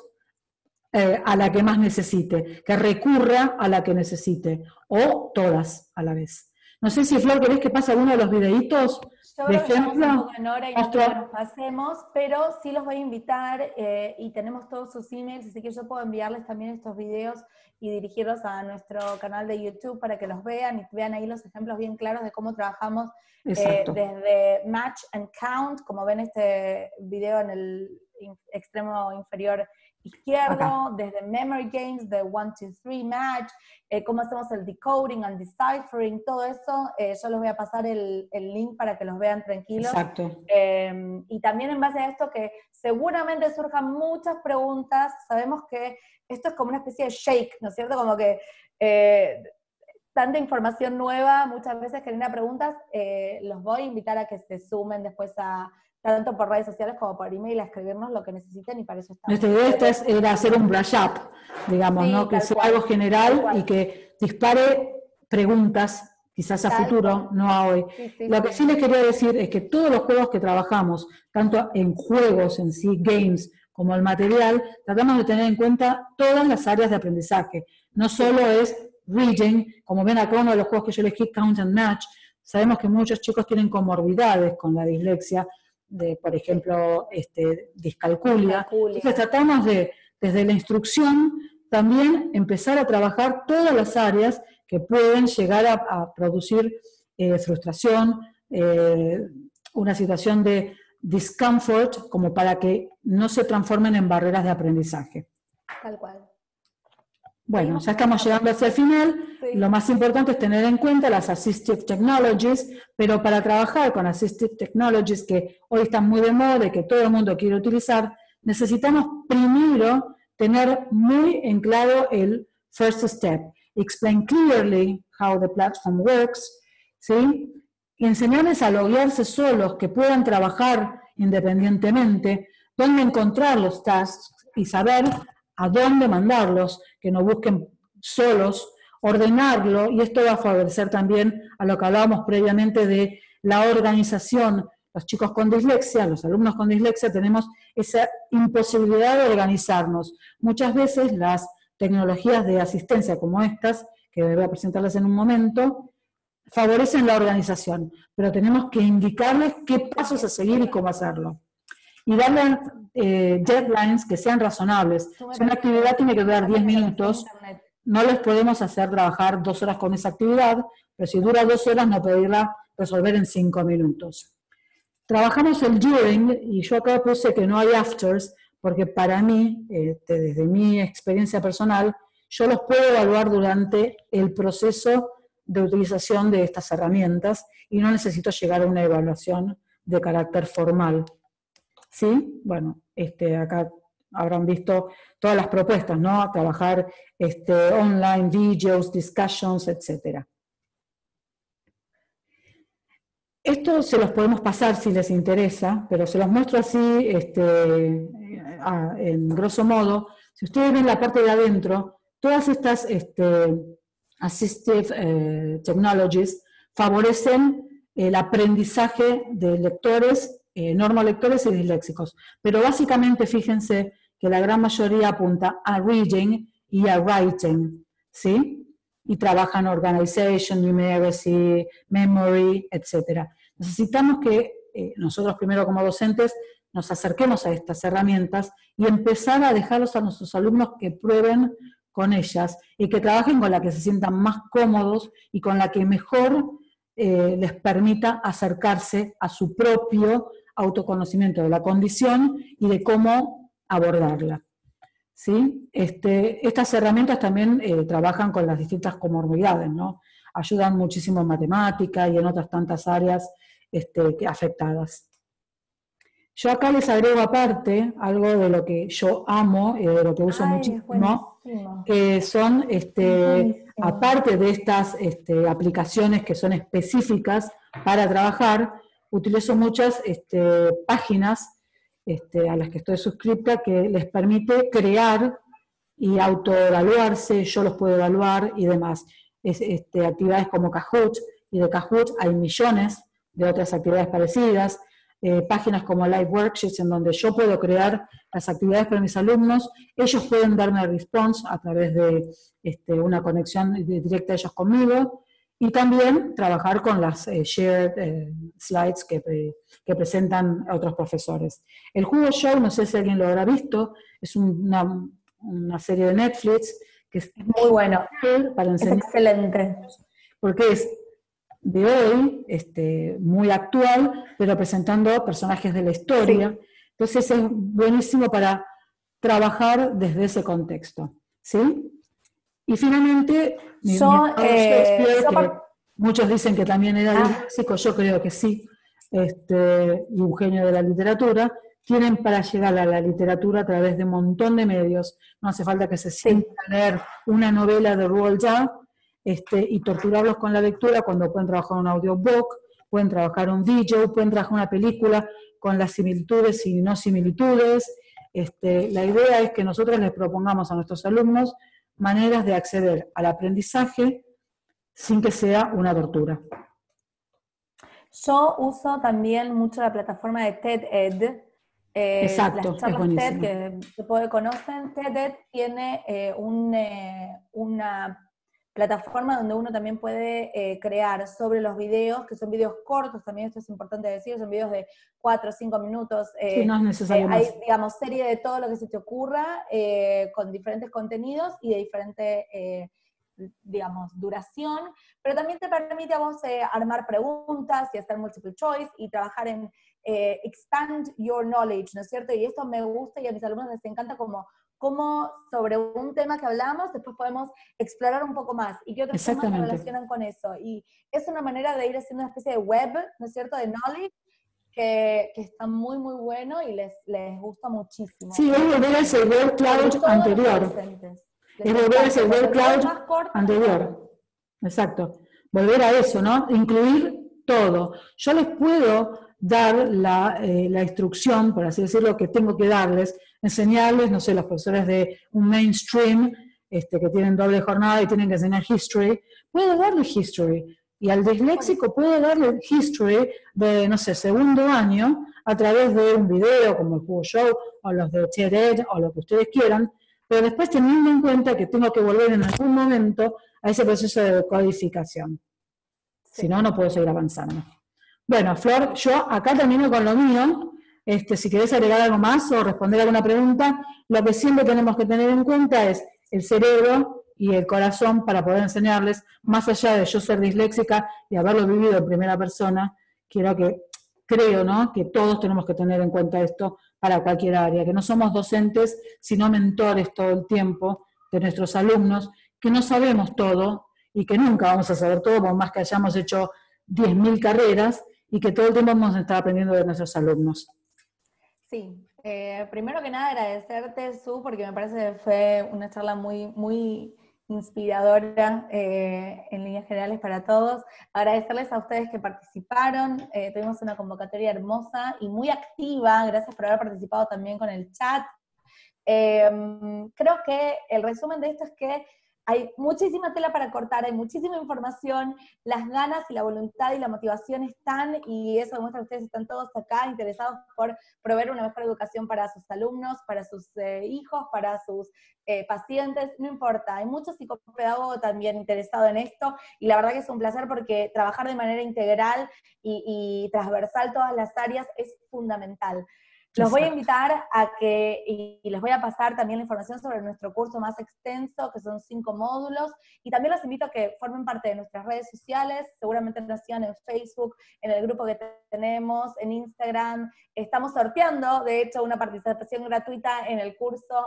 a la que más necesite, que recurra a la que necesite, o todas a la vez. No sé si, Flor, ¿querés que pase alguno de los videitos? Yo creo que estamos un poco en hora y no nos pasemos, pero sí los voy a invitar y tenemos todos sus emails, así que yo puedo enviarles también estos videos y dirigirlos a nuestro canal de YouTube para que los vean y vean ahí los ejemplos bien claros de cómo trabajamos desde Match and Count, como ven este video en el extremo inferior izquierdo, desde Memory Games, de 1, 2, 3 Match, cómo hacemos el decoding and deciphering, todo eso, yo les voy a pasar el link para que los vean tranquilos. Exacto. Y también en base a esto que seguramente surjan muchas preguntas, sabemos que esto es como una especie de shake, ¿no es cierto? Como que tanta información nueva, muchas veces genera preguntas, los voy a invitar a que se sumen después tanto por redes sociales como por email, a escribirnos lo que necesiten y para eso estamos. Nuestra idea era hacer un brush up, digamos, ¿no? Que sea algo general y que dispare preguntas, quizás a futuro, no a hoy. Lo que sí les quería decir es que todos los juegos que trabajamos, tanto en juegos en sí, games, como el material, tratamos de tener en cuenta todas las áreas de aprendizaje. No solo es reading, como ven acá uno de los juegos que yo elegí, Count and Match, sabemos que muchos chicos tienen comorbidades con la dislexia, por ejemplo, discalculia. Entonces tratamos de, desde la instrucción, también empezar a trabajar todas las áreas que pueden llegar a producir frustración, una situación de discomfort, como para que no se transformen en barreras de aprendizaje. Tal cual. Bueno, ya estamos llegando hacia el final. Sí. Lo más importante es tener en cuenta las Assistive Technologies, pero para trabajar con Assistive Technologies, que hoy están muy de moda y que todo el mundo quiere utilizar, necesitamos primero tener muy en claro el first step. Explain clearly how the platform works, ¿sí? Y enseñarles a loguearse solos, que puedan trabajar independientemente, dónde encontrar los tasks y saber a dónde mandarlos, que no busquen solos ordenarlo, y esto va a favorecer también a lo que hablábamos previamente de la organización. Los chicos con dislexia, los alumnos con dislexia, tenemos esa imposibilidad de organizarnos. Muchas veces las tecnologías de asistencia como estas, que voy a presentarles en un momento, favorecen la organización, pero tenemos que indicarles qué pasos a seguir y cómo hacerlo. Y darle deadlines que sean razonables. Si una actividad tiene que durar 10 minutos, no les podemos hacer trabajar 2 horas con esa actividad, pero si dura 2 horas no pedirla resolver en 5 minutos. Trabajamos el during, y yo acá puse que no hay afters, porque para mí, desde mi experiencia personal, yo los puedo evaluar durante el proceso de utilización de estas herramientas y no necesito llegar a una evaluación de carácter formal. ¿Sí? Bueno, acá habrán visto todas las propuestas, ¿no? Trabajar online, videos, discussions, etc. Esto se los podemos pasar si les interesa, pero se los muestro así, en grosso modo. Si ustedes ven la parte de adentro, todas estas assistive technologies favorecen el aprendizaje de lectores, normolectores y disléxicos. Pero básicamente fíjense que la gran mayoría apunta a reading y a writing, ¿sí? Y trabajan organization, numeracy, memory, etc. Necesitamos que nosotros primero como docentes nos acerquemos a estas herramientas y empezar a dejarlos a nuestros alumnos que prueben con ellas y que trabajen con la que se sientan más cómodos y con la que mejor les permita acercarse a su propio autoconocimiento de la condición y de cómo abordarla. ¿Sí? Estas herramientas también trabajan con las distintas comorbilidades, ¿no? Ayudan muchísimo en matemática y en otras tantas áreas afectadas. Yo acá les agrego aparte algo de lo que yo amo y de lo que uso muchísimo, que son, aparte de estas aplicaciones que son específicas para trabajar, utilizo muchas páginas a las que estoy suscripta que les permite crear y autoevaluarse, yo los puedo evaluar y demás. Actividades como Kahoot, y de Kahoot hay millones de otras actividades parecidas, páginas como Live Worksheets en donde yo puedo crear las actividades para mis alumnos, ellos pueden darme response a través de una conexión directa ellos conmigo, y también trabajar con las shared slides que presentan otros profesores. El Jugo Show, no sé si alguien lo habrá visto, es una serie de Netflix que es muy bueno, para enseñar, es excelente. Porque es de hoy, muy actual, pero presentando personajes de la historia. Sí. Entonces es buenísimo para trabajar desde ese contexto. ¿Sí? Y finalmente, Shakespeare, que muchos dicen que también era disléxico, yo creo que sí, y un genio de la literatura, tienen para llegar a la literatura a través de un montón de medios. No hace falta que se sientan a leer una novela de Roald Dahl y torturarlos con la lectura cuando pueden trabajar un audiobook, pueden trabajar un video, pueden trabajar una película con las similitudes y no similitudes. La idea es que nosotros les propongamos a nuestros alumnos maneras de acceder al aprendizaje sin que sea una tortura. Yo uso también mucho la plataforma de TED-Ed. Exacto, las charlas es buenísimo. TED que supongo que conocen. TED-Ed tiene una plataforma donde uno también puede crear sobre los videos, que son videos cortos, también esto es importante decir, son videos de 4 o 5 minutos. Sí, no es necesario hay, más. digamos, serie de todo lo que se te ocurra, con diferentes contenidos y de diferente, digamos, duración, pero también te permite a vos armar preguntas y hacer multiple choice y trabajar en expand your knowledge, ¿no es cierto? Y esto me gusta y a mis alumnos les encanta como sobre un tema que hablamos, después podemos explorar un poco más, y qué otros temas se relacionan con eso. Y es una manera de ir haciendo una especie de web, ¿no es cierto?, de knowledge, que está muy, muy bueno y les gusta muchísimo. Sí, es volver a ese word cloud anterior. Es volver a ese word cloud anterior. Exacto. Volver a eso, ¿no? Incluir todo. Yo les puedo dar la instrucción, por así decirlo, que tengo que darles, enseñarles, no sé, los profesores de un mainstream, que tienen doble jornada y tienen que enseñar history, puede darle history. Y al disléxico puede darle history de, no sé, segundo año a través de un video como el Hugo Show o los de TED o lo que ustedes quieran, pero después teniendo en cuenta que tengo que volver en algún momento a ese proceso de codificación. Sí. Si no, no puedo seguir avanzando. Bueno, Flor, yo acá termino con lo mío. Si querés agregar algo más o responder alguna pregunta, lo que siempre tenemos que tener en cuenta es el cerebro y el corazón para poder enseñarles, más allá de yo ser disléxica y haberlo vivido en primera persona, creo, ¿no?, que todos tenemos que tener en cuenta esto para cualquier área, que no somos docentes, sino mentores todo el tiempo de nuestros alumnos, que no sabemos todo y que nunca vamos a saber todo, por más que hayamos hecho 10.000 carreras, y que todo el tiempo vamos a estar aprendiendo de nuestros alumnos. Sí, primero que nada agradecerte, Su, porque me parece que fue una charla muy, muy inspiradora en líneas generales para todos. Agradecerles a ustedes que participaron, tuvimos una convocatoria hermosa y muy activa, gracias por haber participado también con el chat. Creo que el resumen de esto es que hay muchísima tela para cortar, hay muchísima información, las ganas y la voluntad y la motivación están, y eso demuestra que ustedes están todos acá interesados por proveer una mejor educación para sus alumnos, para sus hijos, para sus pacientes, no importa. Hay muchos psicopedagogos también interesados en esto, y la verdad que es un placer porque trabajar de manera integral y transversal todas las áreas es fundamental. Los voy a invitar a que, y les voy a pasar también la información sobre nuestro curso más extenso, que son 5 módulos, y también los invito a que formen parte de nuestras redes sociales, seguramente nos sigan en Facebook, en el grupo que tenemos, en Instagram. Estamos sorteando, de hecho, una participación gratuita en el curso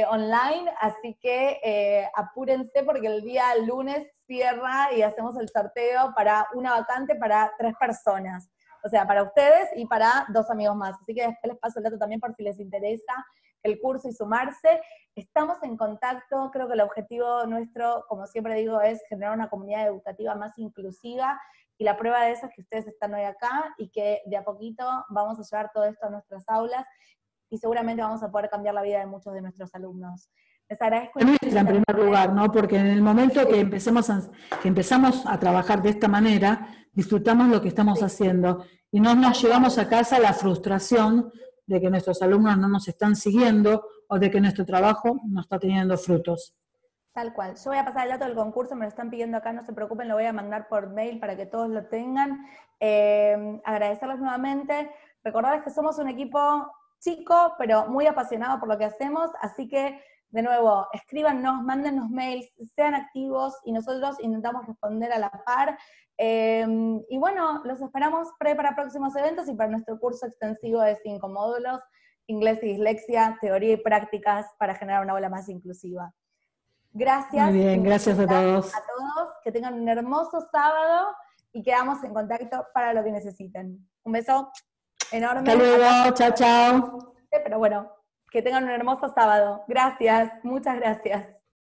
online, así que apúrense porque el día lunes cierra y hacemos el sorteo para una vacante para 3 personas. O sea, para ustedes y para 2 amigos más. Así que después les paso el dato también por si les interesa el curso y sumarse. Estamos en contacto, creo que el objetivo nuestro, como siempre digo, es generar una comunidad educativa más inclusiva, y la prueba de eso es que ustedes están hoy acá y que de a poquito vamos a llevar todo esto a nuestras aulas y seguramente vamos a poder cambiar la vida de muchos de nuestros alumnos. Les agradezco. Nuestra, en primer lugar, ¿no? Porque en el momento que empezamos a trabajar de esta manera, disfrutamos lo que estamos haciendo y no nos llevamos a casa la frustración de que nuestros alumnos no nos están siguiendo o de que nuestro trabajo no está teniendo frutos. Tal cual. Yo voy a pasar el dato del concurso, me lo están pidiendo acá, no se preocupen, lo voy a mandar por mail para que todos lo tengan. Agradecerles nuevamente, recordarles que somos un equipo chico, pero muy apasionado por lo que hacemos, así que, de nuevo, escríbanos, mándennos mails, sean activos, y nosotros intentamos responder a la par. Y bueno, los esperamos para próximos eventos y para nuestro curso extensivo de 5 módulos, Inglés y Dislexia, Teoría y Prácticas, para generar una aula más inclusiva. Gracias. Muy bien, gracias a todos. A todos, que tengan un hermoso sábado y quedamos en contacto para lo que necesiten. Un beso enorme. Hasta luego, chao, chao. Pero bueno, que tengan un hermoso sábado. Gracias, muchas gracias.